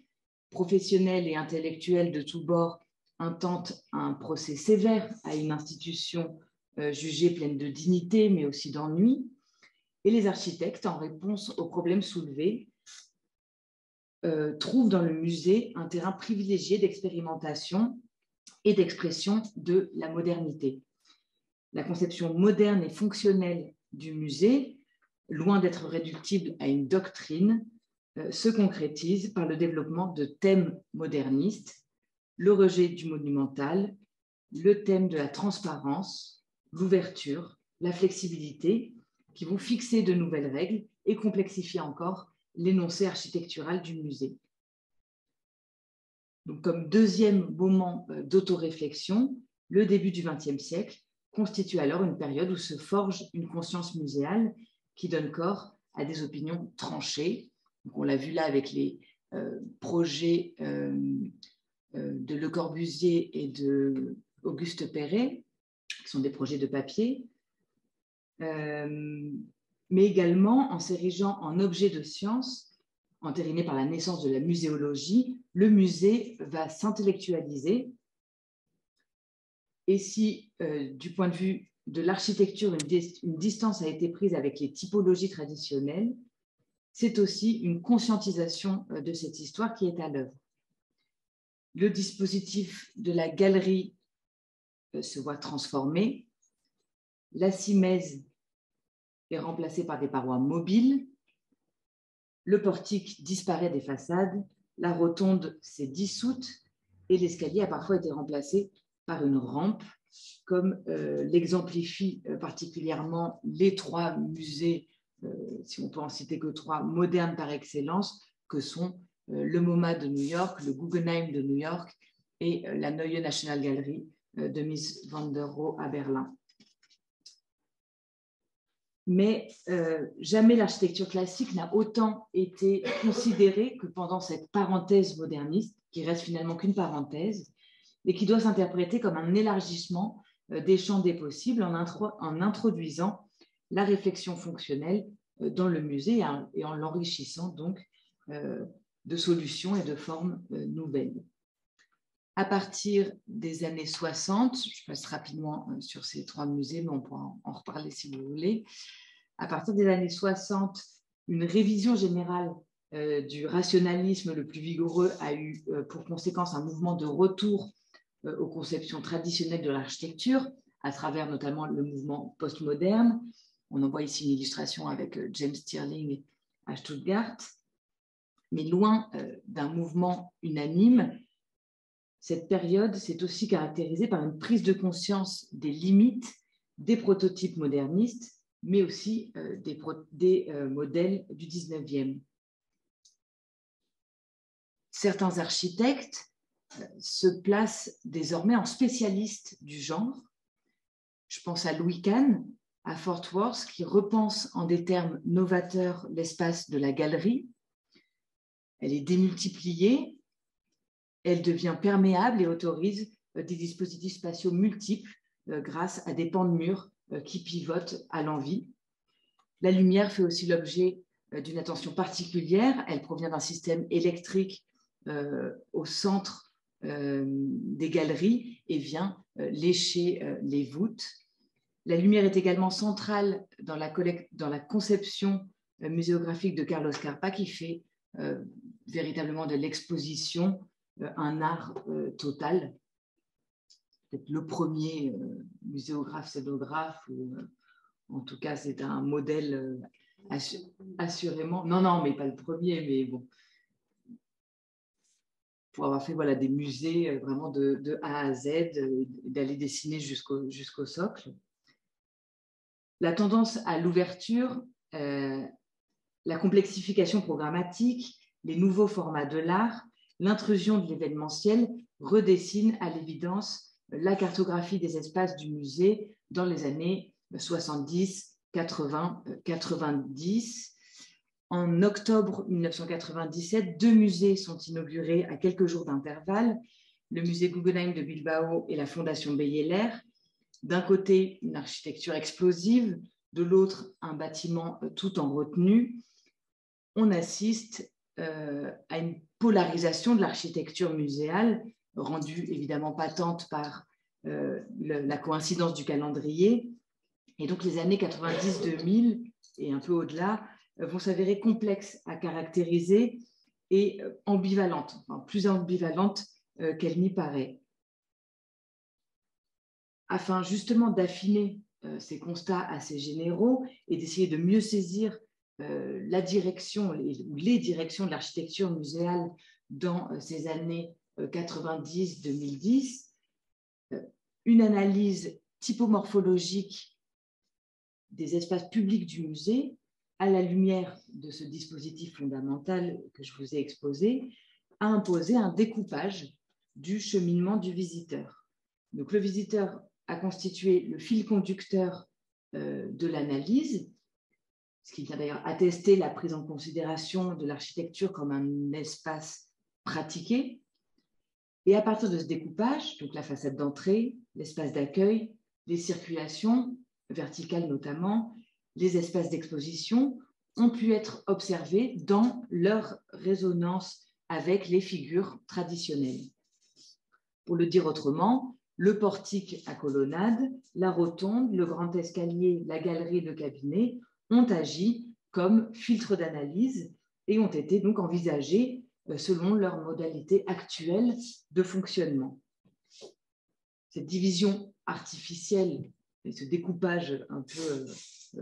Professionnels et intellectuels de tous bords intentent un procès sévère à une institution jugée pleine de dignité, mais aussi d'ennui. Et les architectes, en réponse aux problèmes soulevés, trouvent dans le musée un terrain privilégié d'expérimentation et d'expression de la modernité. La conception moderne et fonctionnelle du musée, loin d'être réductible à une doctrine, se concrétise par le développement de thèmes modernistes, le rejet du monumental, le thème de la transparence, l'ouverture, la flexibilité, qui vont fixer de nouvelles règles et complexifier encore l'énoncé architectural du musée. Donc, comme deuxième moment d'autoréflexion, le début du XXe siècle constitue alors une période où se forge une conscience muséale qui donne corps à des opinions tranchées. Donc, on l'a vu là avec les projets de Le Corbusier et de Auguste Perret, qui sont des projets de papier, mais également en s'érigeant en objet de science, entériné par la naissance de la muséologie, le musée va s'intellectualiser. Et si, du point de vue de l'architecture, une distance a été prise avec les typologies traditionnelles, c'est aussi une conscientisation de cette histoire qui est à l'œuvre. Le dispositif de la galerie se voit transformé. La simèse est remplacée par des parois mobiles. Le portique disparaît des façades. La rotonde s'est dissoute et l'escalier a parfois été remplacé par une rampe, comme l'exemplifient particulièrement les trois musées, si on peut en citer que trois, modernes par excellence, que sont le MoMA de New York, le Guggenheim de New York et la Neue National Gallery de Mies van der Rohe à Berlin. Mais jamais l'architecture classique n'a autant été considérée que pendant cette parenthèse moderniste, qui reste finalement qu'une parenthèse, et qui doit s'interpréter comme un élargissement des champs des possibles en introduisant la réflexion fonctionnelle dans le musée et en l'enrichissant donc de solutions et de formes nouvelles. À partir des années 60, je passe rapidement sur ces trois musées, mais on pourra en reparler si vous voulez. À partir des années 60, une révision générale du rationalisme le plus vigoureux a eu pour conséquence un mouvement de retour aux conceptions traditionnelles de l'architecture, à travers notamment le mouvement postmoderne. On en voit ici une illustration avec James Stirling à Stuttgart. Mais loin d'un mouvement unanime, cette période s'est aussi caractérisée par une prise de conscience des limites des prototypes modernistes, mais aussi des modèles du 19e. Certains architectes se placent désormais en spécialistes du genre. Je pense à Louis Kahn, à Fort Worth, qui repense en des termes novateurs l'espace de la galerie. Elle est démultipliée, elle devient perméable et autorise des dispositifs spatiaux multiples grâce à des pans de murs qui pivotent à l'envie. La lumière fait aussi l'objet d'une attention particulière. Elle provient d'un système électrique au centre des galeries et vient lécher les voûtes. La lumière est également centrale dans la conception muséographique de Carlos Carpa, qui fait véritablement de l'exposition, un art total. Peut-être le premier muséographe-scénographe, ou en tout cas c'est un modèle assurément. Non, mais pas le premier, mais bon. Pour avoir fait voilà, des musées vraiment de A à Z, d'aller dessiner jusqu'au socle. La tendance à l'ouverture, la complexification programmatique, les nouveaux formats de l'art, l'intrusion de l'événementiel redessinent à l'évidence la cartographie des espaces du musée dans les années 70, 80, 90. En octobre 1997, 2 musées sont inaugurés à quelques jours d'intervalle, le musée Guggenheim de Bilbao et la Fondation Beyeler. D'un côté, une architecture explosive, de l'autre, un bâtiment tout en retenue. On assiste à une polarisation de l'architecture muséale, rendue évidemment patente par la coïncidence du calendrier. Et donc les années 90-2000 et un peu au-delà vont s'avérer complexes à caractériser et ambivalentes, enfin, plus ambivalentes qu'elle n'y paraît. Afin justement d'affiner ces constats assez généraux et d'essayer de mieux saisir la direction ou les directions de l'architecture muséale dans ces années 90-2010, une analyse typomorphologique des espaces publics du musée à la lumière de ce dispositif fondamental que je vous ai exposé, a imposé un découpage du cheminement du visiteur. Donc, le visiteur a constitué le fil conducteur de l'analyse, ce qui vient d'ailleurs attester la prise en considération de l'architecture comme un espace pratiqué. Et à partir de ce découpage, donc la façade d'entrée, l'espace d'accueil, les circulations, verticales notamment, les espaces d'exposition ont pu être observés dans leur résonance avec les figures traditionnelles. Pour le dire autrement, le portique à colonnade, la rotonde, le grand escalier, la galerie de cabinet ont agi comme filtre d'analyse et ont été donc envisagés selon leur modalité actuelle de fonctionnement. Cette division artificielle et ce découpage un peu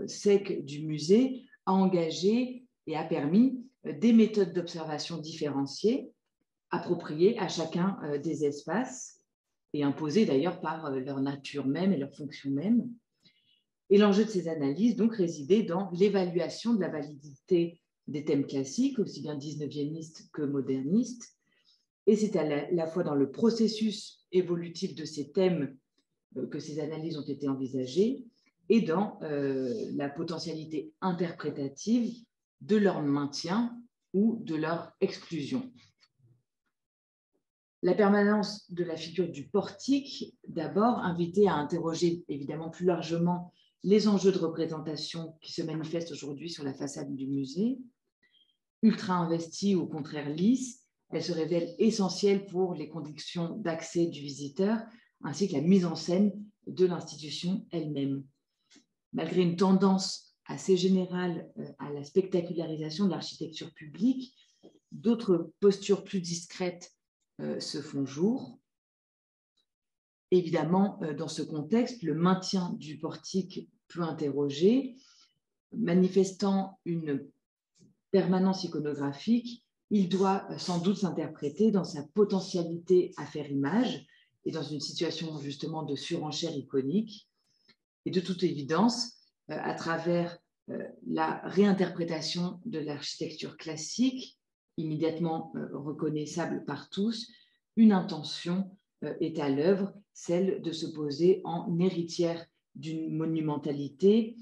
sec du musée a engagé et a permis des méthodes d'observation différenciées, appropriées à chacun des espaces et imposées d'ailleurs par leur nature même et leur fonction même. Et l'enjeu de ces analyses donc résidait dans l'évaluation de la validité des thèmes classiques, aussi bien 19e que modernistes, et c'est à la fois dans le processus évolutif de ces thèmes que ces analyses ont été envisagées et dans la potentialité interprétative de leur maintien ou de leur exclusion. La permanence de la figure du portique, d'abord, invitait à interroger évidemment plus largement les enjeux de représentation qui se manifestent aujourd'hui sur la façade du musée. Ultra investie ou au contraire lisse, elle se révèle essentielle pour les conditions d'accès du visiteur ainsi que la mise en scène de l'institution elle-même. Malgré une tendance assez générale à la spectacularisation de l'architecture publique, d'autres postures plus discrètes se font jour. Évidemment, dans ce contexte, le maintien du portique peut interroger, manifestant une permanence iconographique, il doit sans doute s'interpréter dans sa potentialité à faire image et dans une situation justement de surenchère iconique. Et de toute évidence, à travers la réinterprétation de l'architecture classique, immédiatement reconnaissable par tous, une intention est à l'œuvre, celle de se poser en héritière d'une monumentalité,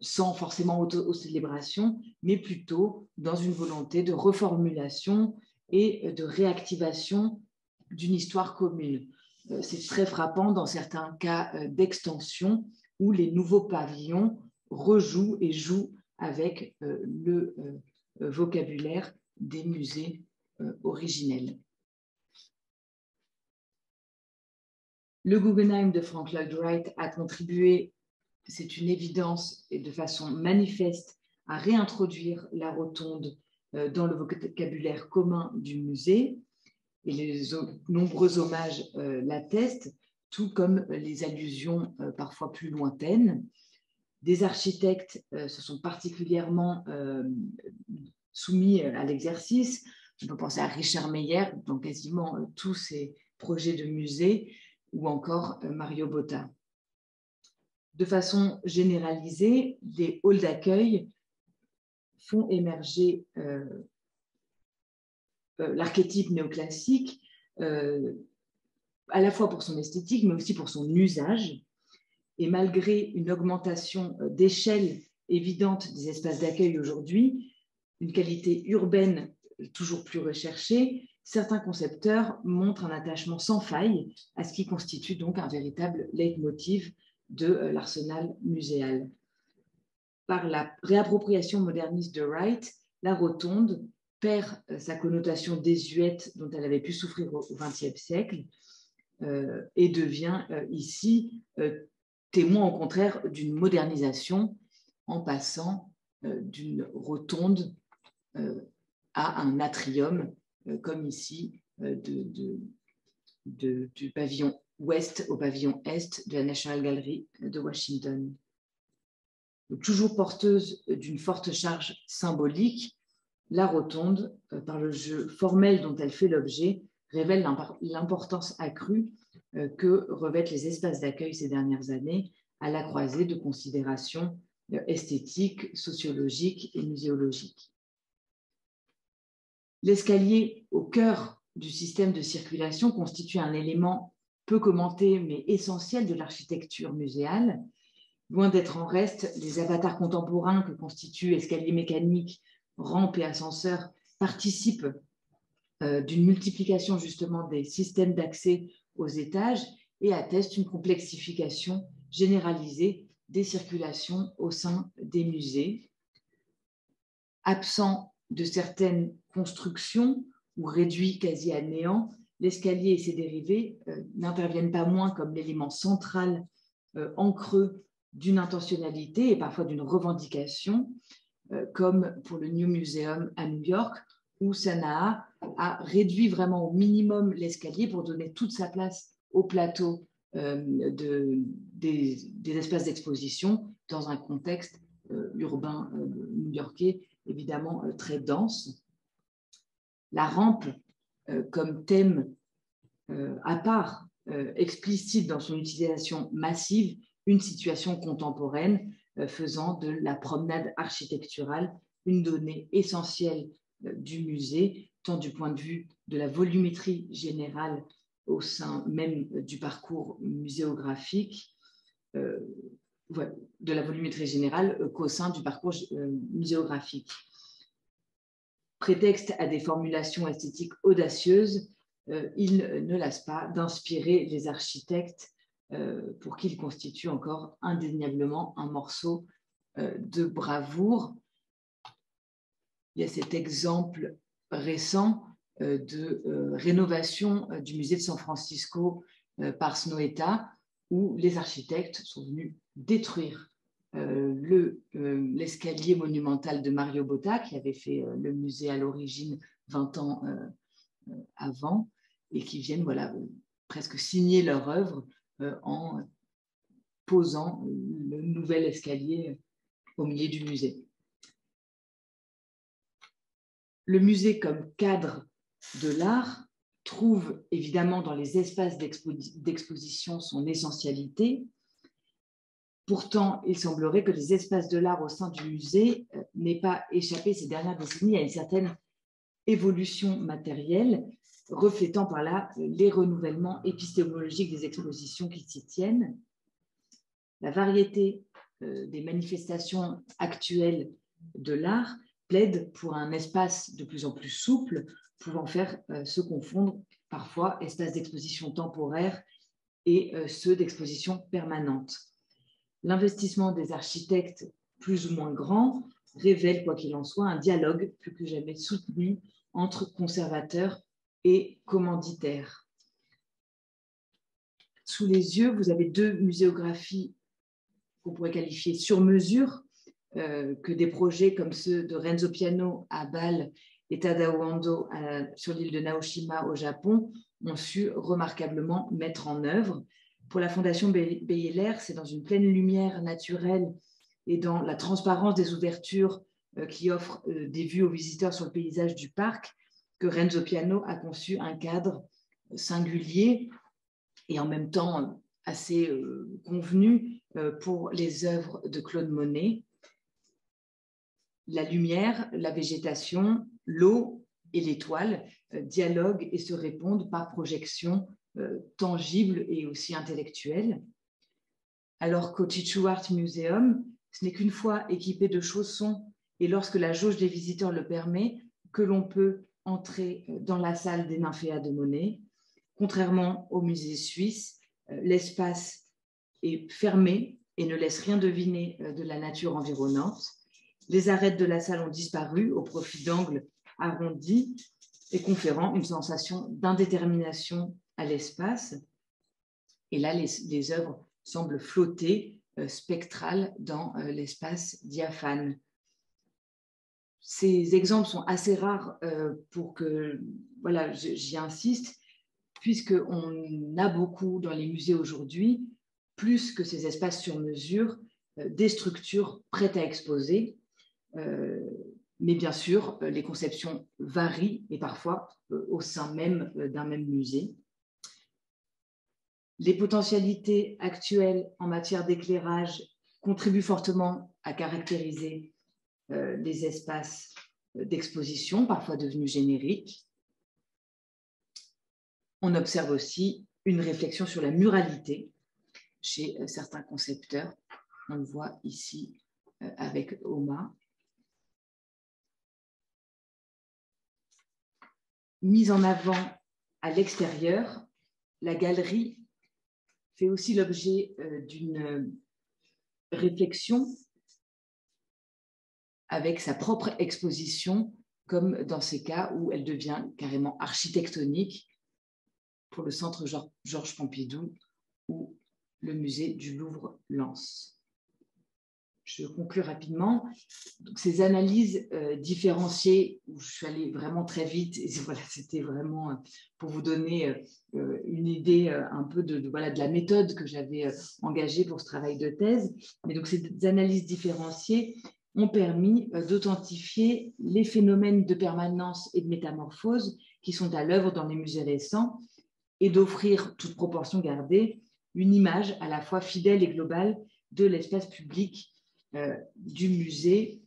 sans forcément auto-célébration, mais plutôt dans une volonté de reformulation et de réactivation d'une histoire commune. C'est très frappant dans certains cas d'extension où les nouveaux pavillons rejouent et jouent avec le vocabulaire des musées originels. Le Guggenheim de Frank Lloyd Wright a contribué, c'est une évidence et de façon manifeste, à réintroduire la rotonde dans le vocabulaire commun du musée, et les nombreux hommages l'attestent, tout comme les allusions parfois plus lointaines. Des architectes se sont particulièrement soumis à l'exercice. On peut penser à Richard Meyer dans quasiment tous ses projets de musée, ou encore Mario Botta. De façon généralisée, des halls d'accueil font émerger l'archétype néoclassique, à la fois pour son esthétique, mais aussi pour son usage. Et malgré une augmentation d'échelle évidente des espaces d'accueil aujourd'hui, une qualité urbaine toujours plus recherchée, certains concepteurs montrent un attachement sans faille à ce qui constitue donc un véritable leitmotiv de l'arsenal muséal. Par la réappropriation moderniste de Wright, la rotonde perd sa connotation désuète dont elle avait pu souffrir au XXe siècle et devient ici témoin au contraire d'une modernisation en passant d'une rotonde à un atrium, comme ici du pavillon ouest au pavillon est de la National Gallery de Washington. Donc, toujours porteuse d'une forte charge symbolique, la rotonde, par le jeu formel dont elle fait l'objet, révèle l'importance accrue que revêtent les espaces d'accueil ces dernières années à la croisée de considérations esthétiques, sociologiques et muséologiques. L'escalier au cœur du système de circulation constitue un élément peu commenté mais essentiel de l'architecture muséale. Loin d'être en reste, les avatars contemporains que constituent escaliers mécaniques, rampes et ascenseurs participent d'une multiplication justement des systèmes d'accès aux étages et attestent une complexification généralisée des circulations au sein des musées. Absent de certaines constructions ou réduit quasi à néant, l'escalier et ses dérivés n'interviennent pas moins comme l'élément central en creux d'une intentionnalité et parfois d'une revendication, comme pour le New Museum à New York, où Sana'a a réduit vraiment au minimum l'escalier pour donner toute sa place au plateau des espaces d'exposition dans un contexte urbain new-yorkais évidemment très dense. La rampe comme thème à part, explicite dans son utilisation massive, une situation contemporaine faisant de la promenade architecturale une donnée essentielle du musée, tant du point de vue de la volumétrie générale au sein même du parcours muséographique, de la volumétrie générale qu'au sein du parcours muséographique. Prétexte à des formulations esthétiques audacieuses, il ne lasse pas d'inspirer les architectes pour qu'ils constituent encore indéniablement un morceau de bravoure. Il y a cet exemple récent de rénovation du musée de San Francisco par Snoeta, où les architectes sont venus détruire l'escalier monumental de Mario Botta, qui avait fait le musée à l'origine 20 ans avant, et qui viennent presque signer leur œuvre en posant le nouvel escalier au milieu du musée. Le musée comme cadre de l'art trouve évidemment dans les espaces d'exposition son essentialité. Pourtant, il semblerait que les espaces de l'art au sein du musée n'aient pas échappé ces dernières décennies à une certaine évolution matérielle, reflétant par là les renouvellements épistémologiques des expositions qui s'y tiennent. La variété des manifestations actuelles de l'art plaide pour un espace de plus en plus souple, pouvant faire se confondre parfois espaces d'exposition temporaire et ceux d'exposition permanente. L'investissement des architectes plus ou moins grand révèle, quoi qu'il en soit, un dialogue plus que jamais soutenu entre conservateurs et commanditaires. Sous les yeux, vous avez deux muséographies qu'on pourrait qualifier sur mesure que des projets comme ceux de Renzo Piano à Bâle et Tadao Ando sur l'île de Naoshima au Japon ont su remarquablement mettre en œuvre. Pour la Fondation Beyeler, c'est dans une pleine lumière naturelle et dans la transparence des ouvertures qui offrent des vues aux visiteurs sur le paysage du parc que Renzo Piano a conçu un cadre singulier et en même temps assez convenu pour les œuvres de Claude Monet. La lumière, la végétation, l'eau et l'étoile dialoguent et se répondent par projection tangible et aussi intellectuelle. Alors qu'au Chichu Art Museum, ce n'est qu'une fois équipé de chaussons et lorsque la jauge des visiteurs le permet que l'on peut entrer dans la salle des Nymphéas de Monet. Contrairement au musée suisse, l'espace est fermé et ne laisse rien deviner de la nature environnante. Les arêtes de la salle ont disparu au profit d'angles arrondis et conférant une sensation d'indétermination à l'espace. Et là, les œuvres semblent flotter, spectrales, dans l'espace diaphane. Ces exemples sont assez rares pour que, voilà, j'y insiste, puisqu'on a beaucoup dans les musées aujourd'hui, plus que ces espaces sur mesure, des structures prêtes à exposer. Mais bien sûr, les conceptions varient et parfois au sein même d'un même musée. Les potentialités actuelles en matière d'éclairage contribuent fortement à caractériser les espaces d'exposition, parfois devenus génériques. On observe aussi une réflexion sur la muralité chez certains concepteurs. On le voit ici avec Oma. Mise en avant à l'extérieur, la galerie fait aussi l'objet d'une réflexion avec sa propre exposition, comme dans ces cas où elle devient carrément architectonique pour le centre Georges Pompidou ou le musée du Louvre-Lens. Je conclue rapidement. Donc, ces analyses différenciées, où je suis allée vraiment très vite, et voilà, c'était vraiment pour vous donner une idée un peu de la méthode que j'avais engagée pour ce travail de thèse. Mais donc, ces analyses différenciées ont permis d'authentifier les phénomènes de permanence et de métamorphose qui sont à l'œuvre dans les musées récents et d'offrir, toute proportion gardée, une image à la fois fidèle et globale de l'espace public du musée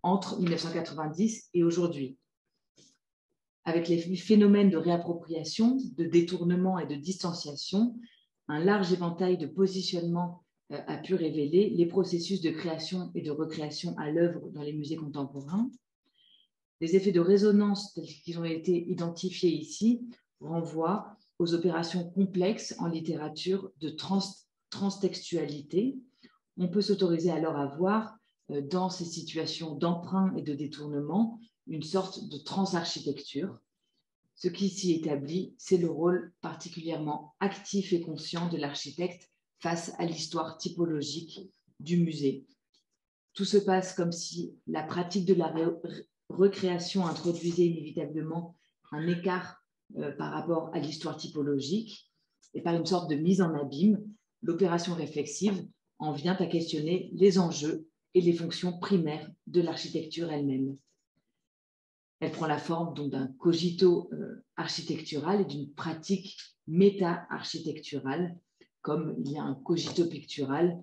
entre 1990 et aujourd'hui. Avec les phénomènes de réappropriation, de détournement et de distanciation, un large éventail de positionnements a pu révéler les processus de création et de recréation à l'œuvre dans les musées contemporains. Les effets de résonance tels qu'ils ont été identifiés ici renvoient aux opérations complexes en littérature de transtextualité. On peut s'autoriser alors à voir dans ces situations d'emprunt et de détournement une sorte de transarchitecture. Ce qui s'y établit, c'est le rôle particulièrement actif et conscient de l'architecte face à l'histoire typologique du musée. Tout se passe comme si la pratique de la recréation introduisait inévitablement un écart par rapport à l'histoire typologique et par une sorte de mise en abîme, l'opération réflexive en vient à questionner les enjeux et les fonctions primaires de l'architecture elle-même. Elle prend la forme donc d'un cogito architectural et d'une pratique méta-architecturale, comme il y a un cogito pictural,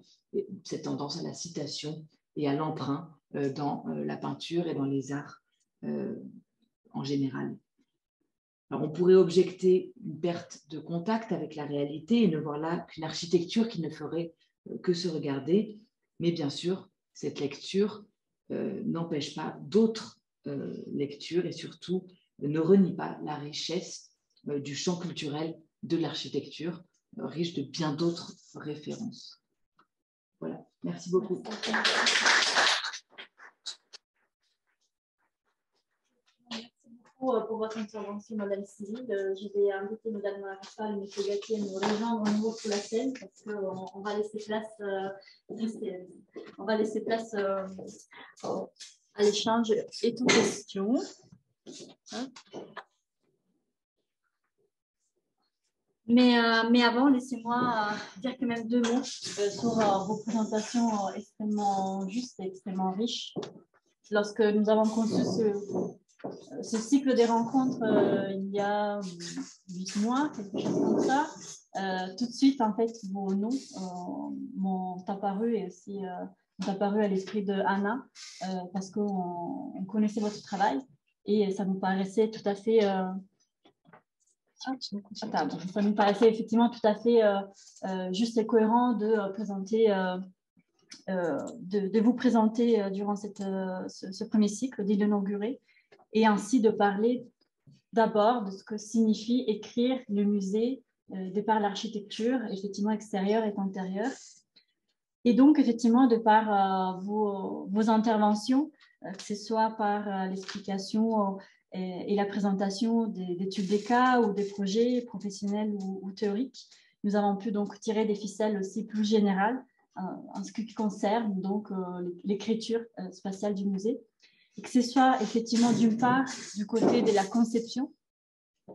cette tendance à la citation et à l'emprunt dans la peinture et dans les arts en général. Alors, on pourrait objecter une perte de contact avec la réalité et ne voir là qu'une architecture qui ne ferait que se regarder, mais bien sûr, cette lecture n'empêche pas d'autres lectures et surtout ne renie pas la richesse du champ culturel de l'architecture, riche de bien d'autres références. Voilà, merci beaucoup. Merci beaucoup. pour votre intervention, Madame Céline. Je vais inviter Madame Rafal et M. Gatti à nous rejoindre à nouveau sur la scène parce qu'on va laisser place, à l'échange et aux questions. Mais avant, laissez-moi dire quand même 2 mots sur vos présentations extrêmement justes et extrêmement riches. Lorsque nous avons conçu ce cycle des rencontres il y a 8 mois, quelque chose comme ça, tout de suite, en fait, vos noms m'ont apparu et aussi m'ont apparu à l'esprit de Anna parce qu'on connaissait votre travail et ça nous paraissait tout à fait... ça nous paraissait effectivement tout à fait juste et cohérent de présenter... de vous présenter durant ce premier cycle, d'y l'inaugurer, et ainsi de parler d'abord de ce que signifie écrire le musée de par l'architecture, effectivement extérieure et intérieure. Et donc, effectivement, de par vos interventions, que ce soit par l'explication et la présentation d'études des cas ou des projets professionnels ou théoriques, nous avons pu donc tirer des ficelles aussi plus générales en ce qui concerne donc l'écriture spatiale du musée, et que ce soit effectivement d'une part du côté de la conception,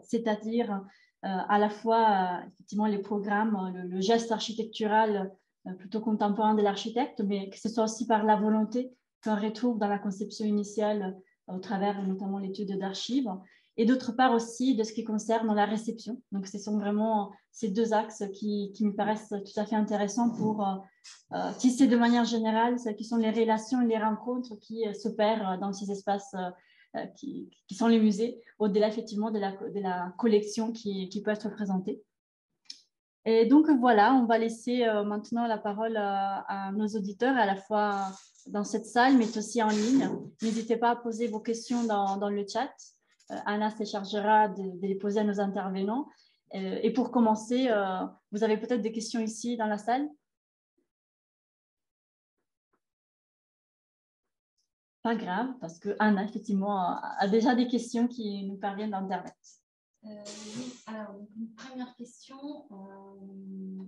c'est-à-dire à la fois effectivement les programmes, le geste architectural plutôt contemporain de l'architecte, mais que ce soit aussi par la volonté qu'on retrouve dans la conception initiale au travers notamment l'étude d'archives, et d'autre part aussi de ce qui concerne la réception. Donc ce sont vraiment ces 2 axes qui me paraissent tout à fait intéressants pour tisser de manière générale ce qui sont les relations et les rencontres qui s'opèrent dans ces espaces qui sont les musées, au-delà effectivement de la collection qui peut être présentée. Et donc voilà, on va laisser maintenant la parole à nos auditeurs, à la fois dans cette salle, mais aussi en ligne. N'hésitez pas à poser vos questions dans le chat. Anna se chargera de les poser à nos intervenants. Et pour commencer, vous avez peut-être des questions ici dans la salle? Pas grave, parce que Anna, effectivement, a déjà des questions qui nous parviennent d'Internet. Oui, alors une première question,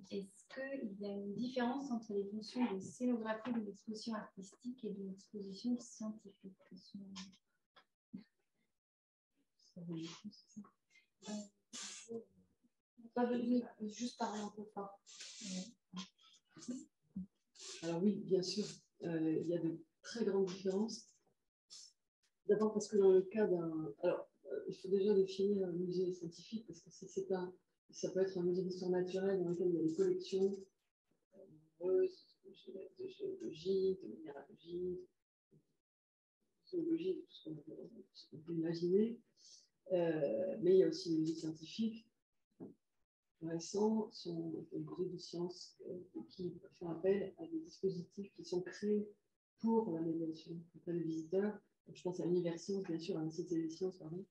est-ce qu'il y a une différence entre les notions de scénographie de l'exposition artistique et de l'exposition scientifique? Juste parler un peu fort. Alors oui, bien sûr, il y a de très grandes différences. D'abord parce que dans le cas d'un... Alors, il faut déjà définir un musée scientifique, parce que ça peut être un musée d'histoire naturelle dans lequel il y a des collections nombreuses de géologie, de minéralogie, de zoologie, de tout ce qu'on peut imaginer. Mais il y a aussi des musées scientifiques récents, sont des musées de sciences qui font appel à des dispositifs qui sont créés pour la médiation auprès des visiteurs. Donc, je pense à l'Univers Sciences, bien sûr, à l'Institut des sciences, pardon.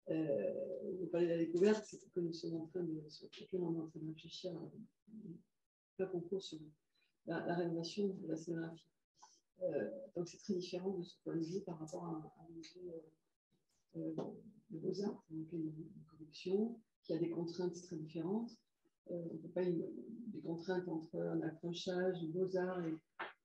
Vous parlez de la découverte, c'est que nous sommes en train de réfléchir à un concours sur la rénovation de la scénographie. Donc c'est très différent de ce point de vue par rapport à un musée de beaux-arts, dans lequel il y a une collection qui a des contraintes très différentes. On ne peut pas des contraintes entre un accrochage de beaux-arts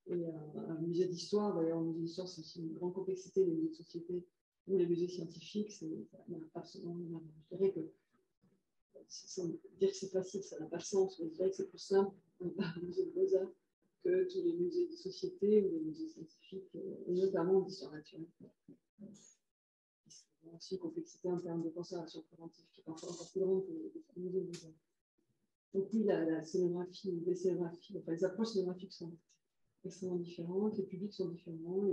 et un musée d'histoire. D'ailleurs, un musée d'histoire, c'est aussi une grande complexité des musées de société ou les musées scientifiques. Ça n'a absolument rien à voir. Je dirais que sans dire que c'est facile, ça n'a pas de sens, mais je dirais que c'est plus simple un musée de beaux-arts que tous les musées de société ou les musées scientifiques, et notamment d'histoire naturelle. Il y a aussi une complexité en termes de conservation préventive qui est parfois encore plus grande que les musées de beaux-arts. Donc oui, la scénographie, les scénographies, enfin les approches scénographiques sont extrêmement différentes, les publics sont différents,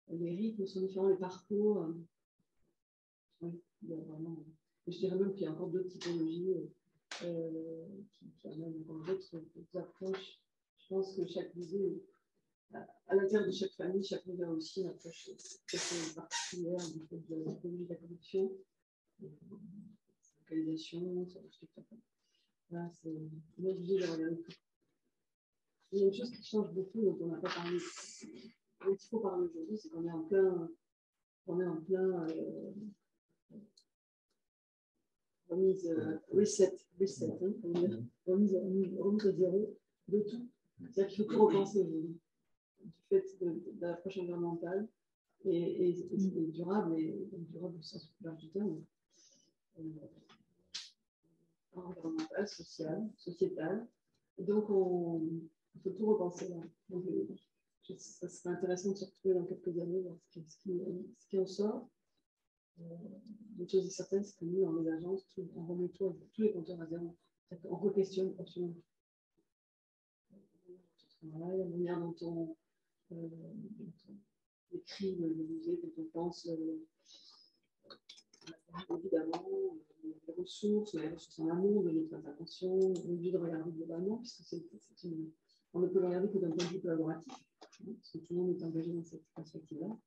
les rythmes sont différents, les parcours. Oui, il y a vraiment. Je dirais même qu'il y a encore d'autres typologies qui amènent encore d'autres approches. Je pense que chaque musée, à l'intérieur de chaque famille, chaque musée a aussi une approche particulière du fait de la typologie de la collection, sa localisation, sa architecture. Voilà, c'est obligé de regarder tout. Il y a une chose qui change beaucoup, dont on n'a pas parlé, dont il faut parler aujourd'hui, c'est qu'on est en plein remise reset, hein, remise à zéro de tout. C'est-à-dire qu'il faut tout repenser du fait de l'approche environnementale et durable, et durable au sens plus large du terme, environnemental, social, sociétal. Et donc, il faut tout repenser là. Donc, ça serait intéressant de se retrouver dans quelques années, voir ce qui en sort. Une chose est certaine, c'est que nous, dans les agences, on remet tous les compteurs à zéro. On re-questionne absolument la manière dont on écrit le musée, dont on pense évidemment les ressources en amont de notre intervention, au lieu de regarder globalement, puisque on ne peut le regarder que d'un point de vue collaboratif, parce que tout le monde est engagé dans cette perspective-là.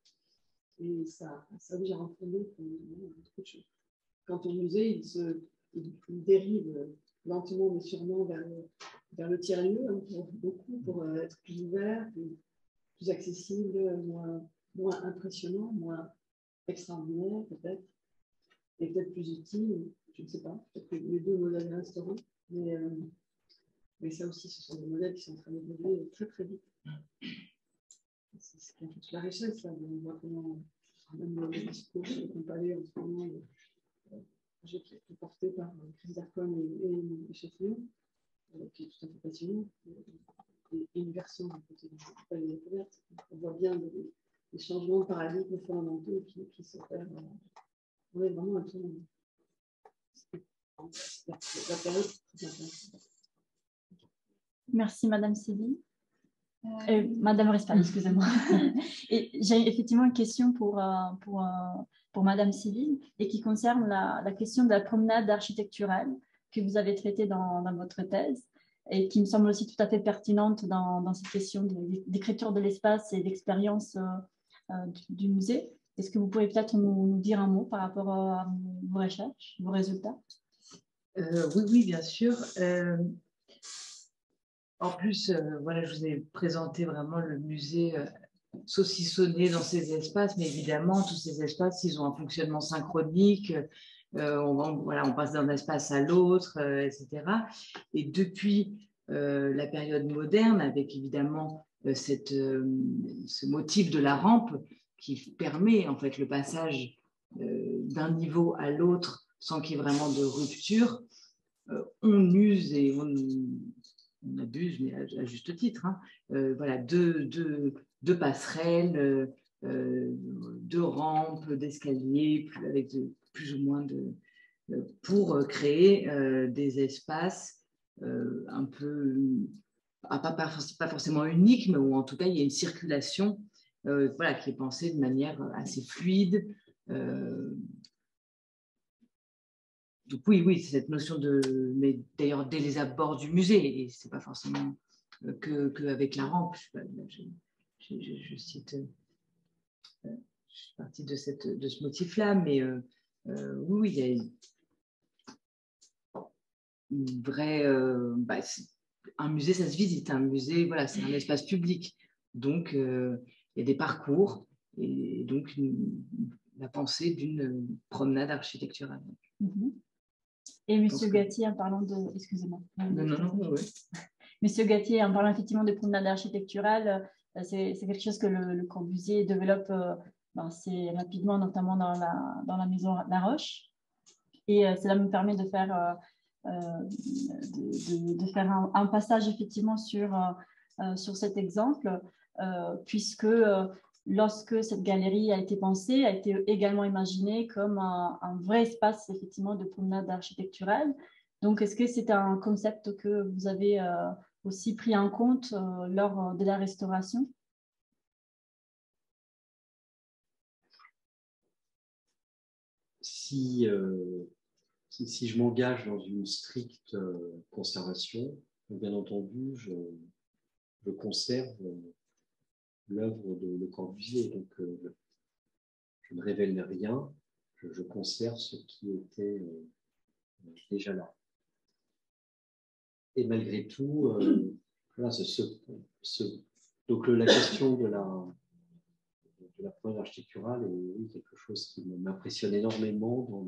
Et ça oblige à refonder beaucoup de choses. Quant au musée, il dérive lentement mais sûrement vers le tiers-lieu, hein, pour être plus ouvert, plus accessible, moins impressionnant, moins extraordinaire peut-être, et peut-être plus utile, je ne sais pas, peut-être que les deux modèles resteront, mais ça aussi, ce sont des modèles qui sont en train d'évoluer très très vite. C'est toute la richesse, là. On voit comment, même le discours sur le compalé en ce moment, le projet qui est porté par Chris Darcon et Cheffield, qui est tout à fait passionnant, et une version du côté du compalé découverte. On voit bien des changements de paradigme fondamentaux qui s'opèrent. On est vraiment un tournant. La période est très intéressante. Merci, Madame Sylvie. Madame Rispal, excusez-moi. Et j'ai effectivement une question pour Madame Sylvie et qui concerne la question de la promenade architecturale que vous avez traitée dans votre thèse et qui me semble aussi tout à fait pertinente dans cette question d'écriture de l'espace et d'expérience du musée. Est-ce que vous pouvez peut-être nous dire un mot par rapport à vos recherches, vos résultats? Oui, bien sûr. En plus, voilà, je vous ai présenté vraiment le musée saucissonné dans ces espaces, mais évidemment, tous ces espaces, ils ont un fonctionnement synchronique. On passe d'un espace à l'autre, etc. Et depuis la période moderne, avec évidemment ce motif de la rampe qui permet en fait le passage d'un niveau à l'autre sans qu'il y ait vraiment de rupture, on use et on abuse, mais à juste titre, hein, voilà, de passerelles, de rampes, d'escaliers, avec plus ou moins pour créer des espaces un peu, pas forcément uniques, mais où en tout cas il y a une circulation voilà, qui est pensée de manière assez fluide. Donc oui, c'est cette notion mais d'ailleurs dès les abords du musée, et c'est pas forcément qu'avec la rampe. Je cite, je suis partie de ce motif-là, mais oui, il y a une vraie. Un musée, ça se visite. Un musée, voilà, c'est un espace public, donc il y a des parcours et donc la pensée d'une promenade architecturale. Mm-hmm. Et Monsieur Gatier, en parlant de... Excusez-moi. Non, oui. Monsieur Gatier, en parlant effectivement de promenade architecturale, c'est quelque chose que le Corbusier développe assez rapidement, notamment dans la maison La Roche. Et cela me permet de faire, un passage effectivement sur cet exemple, puisque lorsque cette galerie a été pensée, a été également imaginée comme un vrai espace effectivement de promenade architecturale. Donc, est-ce que c'est un concept que vous avez aussi pris en compte lors de la restauration? Si je m'engage dans une stricte conservation, bien entendu, je conserve l'œuvre de Le Corbusier. Donc, je ne révèle rien, je conserve ce qui était déjà là. Et malgré tout, voilà, donc la question de la promenade architecturale est quelque chose qui m'impressionne énormément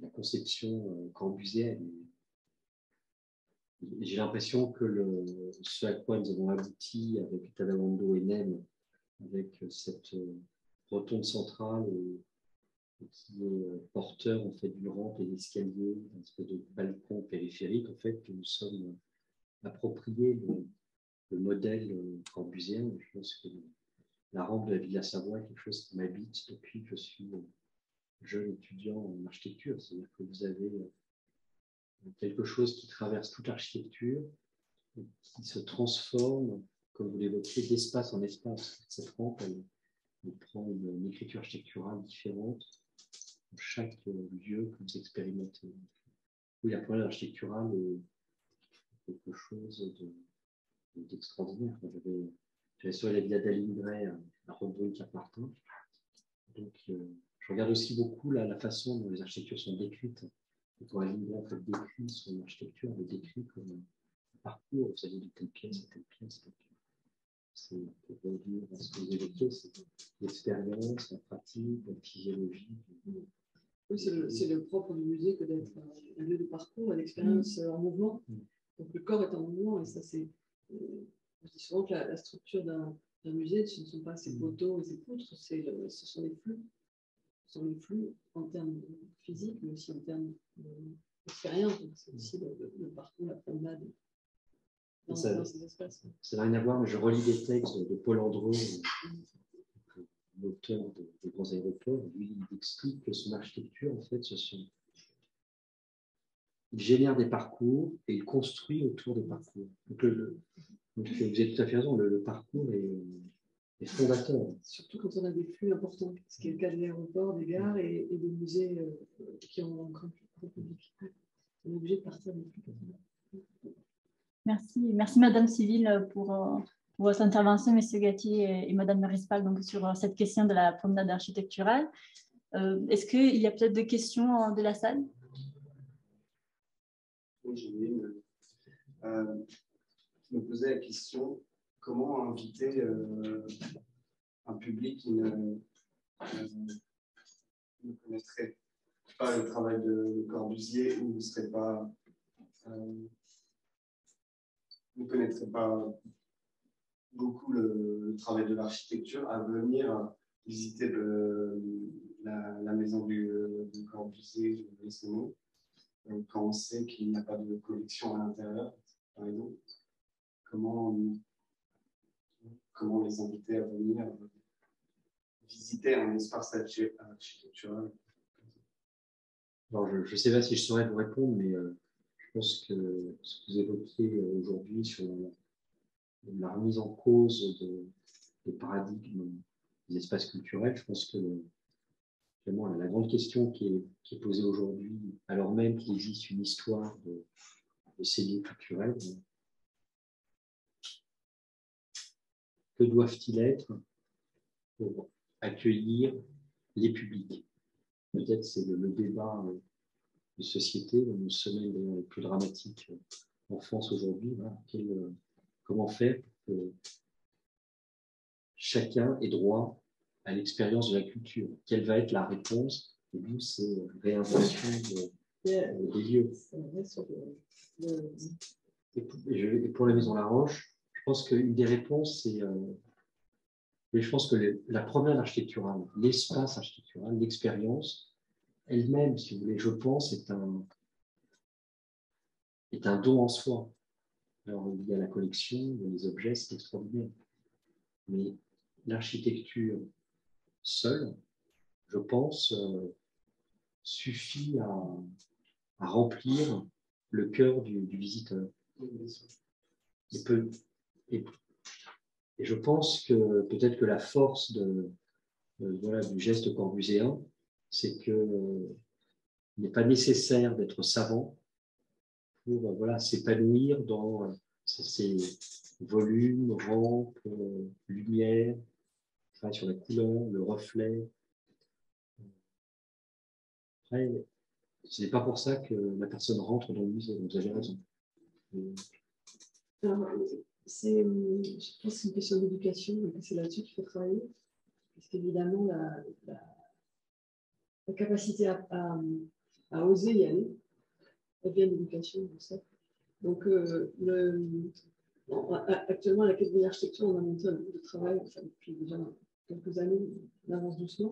la conception corbusienne. J'ai l'impression que ce à quoi nous avons abouti avec Tadawando et Nem, avec cette rotonde centrale qui est porteur en fait d'une rampe et d'escalier, une espèce de balcon périphérique, en fait, que nous sommes appropriés le modèle corbusien. Je pense que la rampe de la ville de la Savoie est quelque chose qui m'habite depuis que je suis jeune étudiant en architecture. C'est-à-dire que vous avez quelque chose qui traverse toute l'architecture, qui se transforme, comme vous l'évoquiez, d'espace en espace. Cette rampe, elle prend une écriture architecturale différente pour chaque lieu que vous expérimentez. Oui, la promenade architecturale est quelque chose d'extraordinaire. J'avais sur la villa d'Aligray à Rondeau-Carmartin. Donc, je regarde aussi beaucoup la façon dont les architectures sont décrites. Et quand Aligray en fait, décrit son architecture, elle est décrite comme un parcours, vous savez, de telle pièce à telle pièce. C'est pour revenir à ce que vous évoquiez, c'est l'expérience, la pratique, la physiologie. Oui, c'est le propre du musée que d'être un lieu de parcours, une expérience en mouvement. Donc le corps est en mouvement et ça c'est. Je dis souvent que la structure d'un musée, ce ne sont pas ses poteaux et ses poutres, ce sont les flux. Ce sont les flux en termes physiques, mais aussi en termes d'expérience. C'est aussi le parcours, la promenade dans ces espaces. Ça n'a rien à voir, mais je relis des textes de Paul Andreu, l'auteur des grands aéroports. Lui, il explique que son architecture, en fait, il génère des parcours et il construit autour des parcours. Donc, vous avez tout à fait raison, le parcours est fondateur. Surtout quand on a des flux importants, ce qui est le cas des aéroports, des gares et des musées qui ont un grand public. On est obligé de partir des flux. Merci Madame Civil pour votre intervention, Monsieur Gatti et Madame Merispal, donc sur cette question de la promenade architecturale. Est-ce qu'il y a peut-être des questions de la salle? Oui, j'en ai une. Je me posais la question, comment inviter un public qui ne connaîtrait pas le travail de Corbusier ou ne connaîtrait pas beaucoup le travail de l'architecture à venir visiter la maison de Corbusier, quand on sait qu'il n'y a pas de collection à l'intérieur, par exemple. Comment les inviter à venir visiter un espace architectural? Alors, je ne sais pas si je saurais vous répondre, mais je pense que ce que vous évoquiez aujourd'hui sur la remise en cause des paradigmes des espaces culturels, je pense que vraiment, la grande question qui est posée aujourd'hui, alors même qu'il existe une histoire de ces lieux culturels, que doivent-ils être pour accueillir les publics? Peut-être c'est le débat de société, dans une semaine d'ailleurs les plus dramatiques en France aujourd'hui. Voilà, comment faire pour que chacun ait droit à l'expérience de la culture? Quelle va être la réponse? Et d'où ces réinventions des lieux. Et pour la Maison Laroche, je pense qu'une des réponses, c'est je pense que la promenade architecturale, l'espace architectural, l'expérience elle-même, si vous voulez, je pense, est un don en soi. Alors, il y a la collection, il y a les objets, c'est extraordinaire. Mais l'architecture seule, je pense, suffit à remplir le cœur du visiteur. Et je pense que peut-être que la force du geste corbuséen, c'est qu'il n'est pas nécessaire d'être savant pour s'épanouir dans ces volumes, rampes, lumière, sur la couleur, le reflet. Après, ce n'est pas pour ça que la personne rentre dans le musée, vous avez raison. Alors, je pense que c'est une question d'éducation, et c'est là-dessus qu'il faut travailler. Parce qu'évidemment, la capacité à a osé y aller. Elle vient d'éducation, je sais. Donc, actuellement, à l'Académie d'architecture, on a monté un groupe de travail, enfin, depuis déjà quelques années, on avance doucement,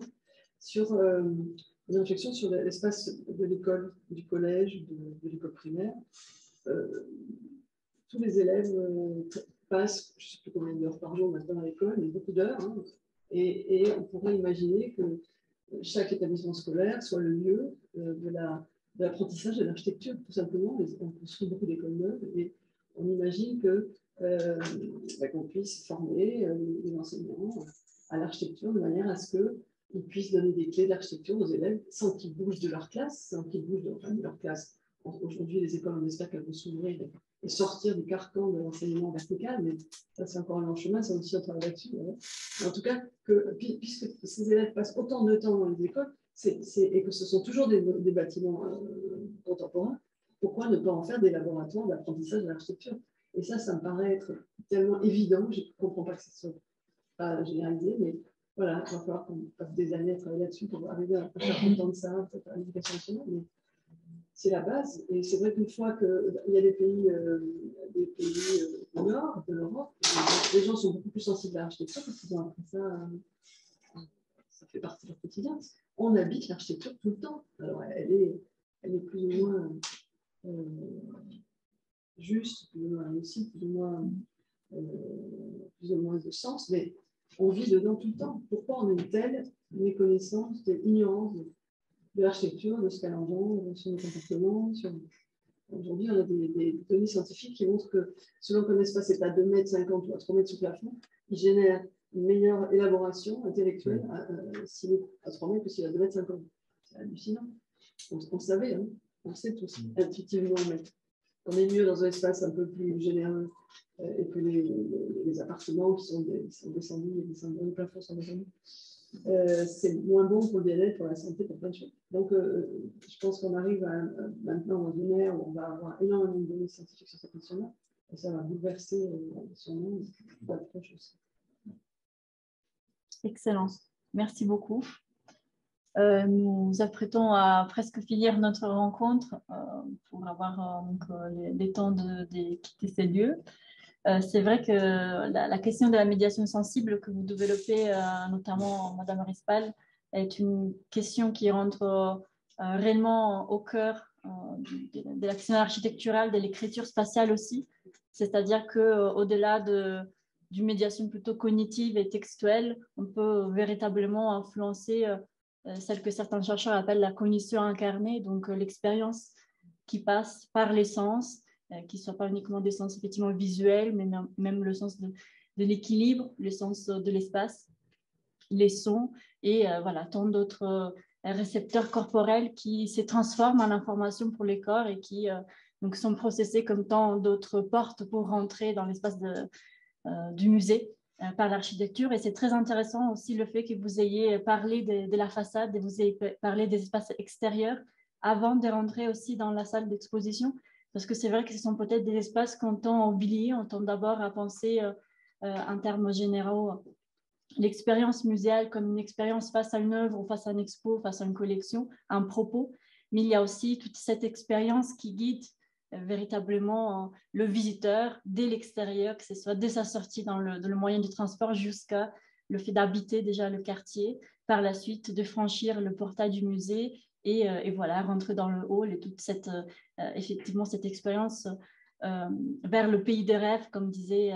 sur une réflexion sur l'espace de l'école, du collège, de l'école primaire. Tous les élèves passent, je ne sais plus combien d'heures par jour maintenant à l'école, mais beaucoup d'heures, hein, et on pourrait imaginer que chaque établissement scolaire soit le lieu de l'apprentissage de l'architecture, tout simplement. On construit beaucoup d'écoles neuves et on imagine qu'on puisse former les enseignants à l'architecture de manière à ce qu'ils puissent donner des clés d'architecture aux élèves sans qu'ils bougent de leur classe, sans qu'ils bougent de leur classe. Aujourd'hui, les écoles, on espère qu'elles vont s'ouvrir et sortir du carcan de l'enseignement vertical, mais ça, c'est encore un long chemin, ça aussi, on travaille là-dessus. En tout cas, puisque ces élèves passent autant de temps dans les écoles, et que ce sont toujours des bâtiments contemporains, pourquoi ne pas en faire des laboratoires d'apprentissage de l'architecture? Et ça me paraît être tellement évident, je ne comprends pas que ce soit pas généralisé, mais voilà, il va falloir qu'on passe des années à travailler là-dessus pour arriver à faire comprendre ça, peut-être à l'éducation nationale, mais c'est la base. Et c'est vrai qu'une fois qu'il y a des pays du Nord, de l'Europe, les gens sont beaucoup plus sensibles à l'architecture parce qu'ils ont appris ça, ça fait partie de leur quotidien. On habite l'architecture tout le temps. Alors, elle est plus ou moins juste, plus ou moins réussie, plus ou moins de sens, mais on vit dedans tout le temps. Pourquoi on a une telle méconnaissance, telle ignorance de l'architecture, de ce qu'elle engendre, sur nos comportements. Aujourd'hui, on a des données scientifiques qui montrent que selon qu'un espace est à 2,50 m ou à 3 m sous plafond, il génère une meilleure élaboration intellectuelle s'il est à 3 m que s'il est à 2,50 m. C'est hallucinant. On savait, hein, on sait tous intuitivement, mais on est mieux dans un espace un peu plus généreux et que les appartements qui sont descendus, les plafonds sont descendus. C'est moins bon pour le bien-être, pour la santé, pour plein de choses. Donc, je pense qu'on arrive maintenant dans une ère où on va avoir énormément de données scientifiques sur cette question-là, et ça va bouleverser son monde. Excellent. Merci beaucoup. Nous apprêtons à presque finir notre rencontre pour avoir les temps de quitter ces lieux. C'est vrai que la question de la médiation sensible que vous développez, notamment Madame Rispal, est une question qui rentre réellement au cœur de l'action architecturale, de l'écriture spatiale aussi. C'est-à-dire qu'au-delà d'une médiation plutôt cognitive et textuelle, on peut véritablement influencer celle que certains chercheurs appellent la cognition incarnée, donc l'expérience qui passe par les sens, qui ne soit pas uniquement des sens effectivement visuels, mais même le sens de l'équilibre, le sens de l'espace, les sons et voilà, tant d'autres récepteurs corporels qui se transforment en information pour les corps et qui donc sont processés comme tant d'autres portes pour rentrer dans l'espace du musée par l'architecture. Et c'est très intéressant aussi le fait que vous ayez parlé de la façade et vous ayez parlé des espaces extérieurs avant de rentrer aussi dans la salle d'exposition. Parce que c'est vrai que ce sont peut-être des espaces qu'on tend à oublier, on tend d'abord à penser en termes généraux l'expérience muséale comme une expérience face à une œuvre ou face à une expo, face à une collection, un propos, mais il y a aussi toute cette expérience qui guide véritablement le visiteur dès l'extérieur, que ce soit dès sa sortie dans le moyen de transport jusqu'à le fait d'habiter déjà le quartier, par la suite de franchir le portail du musée et voilà, rentrer dans le hall et toute cette, effectivement cette expérience vers le pays des rêves, comme disait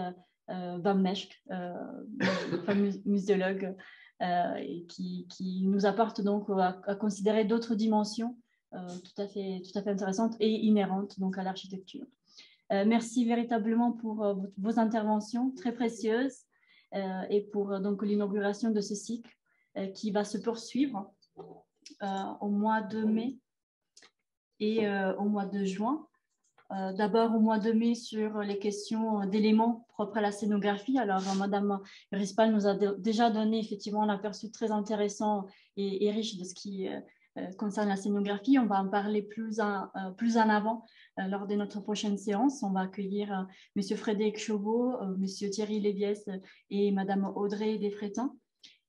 Van Mesch, le fameux muséologue, et qui nous apporte donc à considérer d'autres dimensions tout à fait intéressantes et inhérentes donc à l'architecture. Merci véritablement pour vos interventions très précieuses et pour donc l'inauguration de ce cycle qui va se poursuivre au mois de mai et au mois de juin. D'abord au mois de mai sur les questions d'éléments propres à la scénographie. Alors, Madame Rispal nous a déjà donné effectivement un aperçu très intéressant et riche de ce qui concerne la scénographie. On va en parler plus en avant lors de notre prochaine séance. On va accueillir Monsieur Frédéric Chauveau, Monsieur Thierry Léviès et Madame Audrey Desfrétins.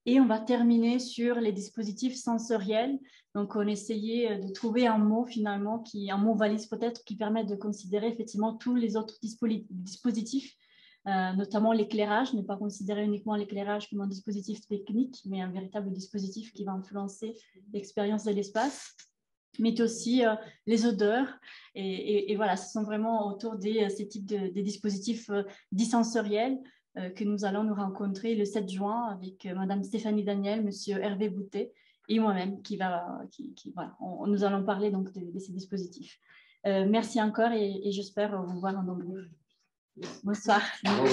Et on va terminer sur les dispositifs sensoriels. Donc, on essayait de trouver un mot finalement, un mot valise peut-être, qui permette de considérer effectivement tous les autres dispositifs, notamment l'éclairage, ne pas considérer uniquement l'éclairage comme un dispositif technique, mais un véritable dispositif qui va influencer l'expérience de l'espace, mais aussi les odeurs. Et voilà, ce sont vraiment autour de ces types de dispositifs dits sensoriels que nous allons nous rencontrer le 7 juin avec Madame Stéphanie Daniel, Monsieur Hervé Boutet et moi-même voilà, nous allons parler donc de ces dispositifs. Merci encore et j'espère vous voir en nombre. Bonsoir. Bravo.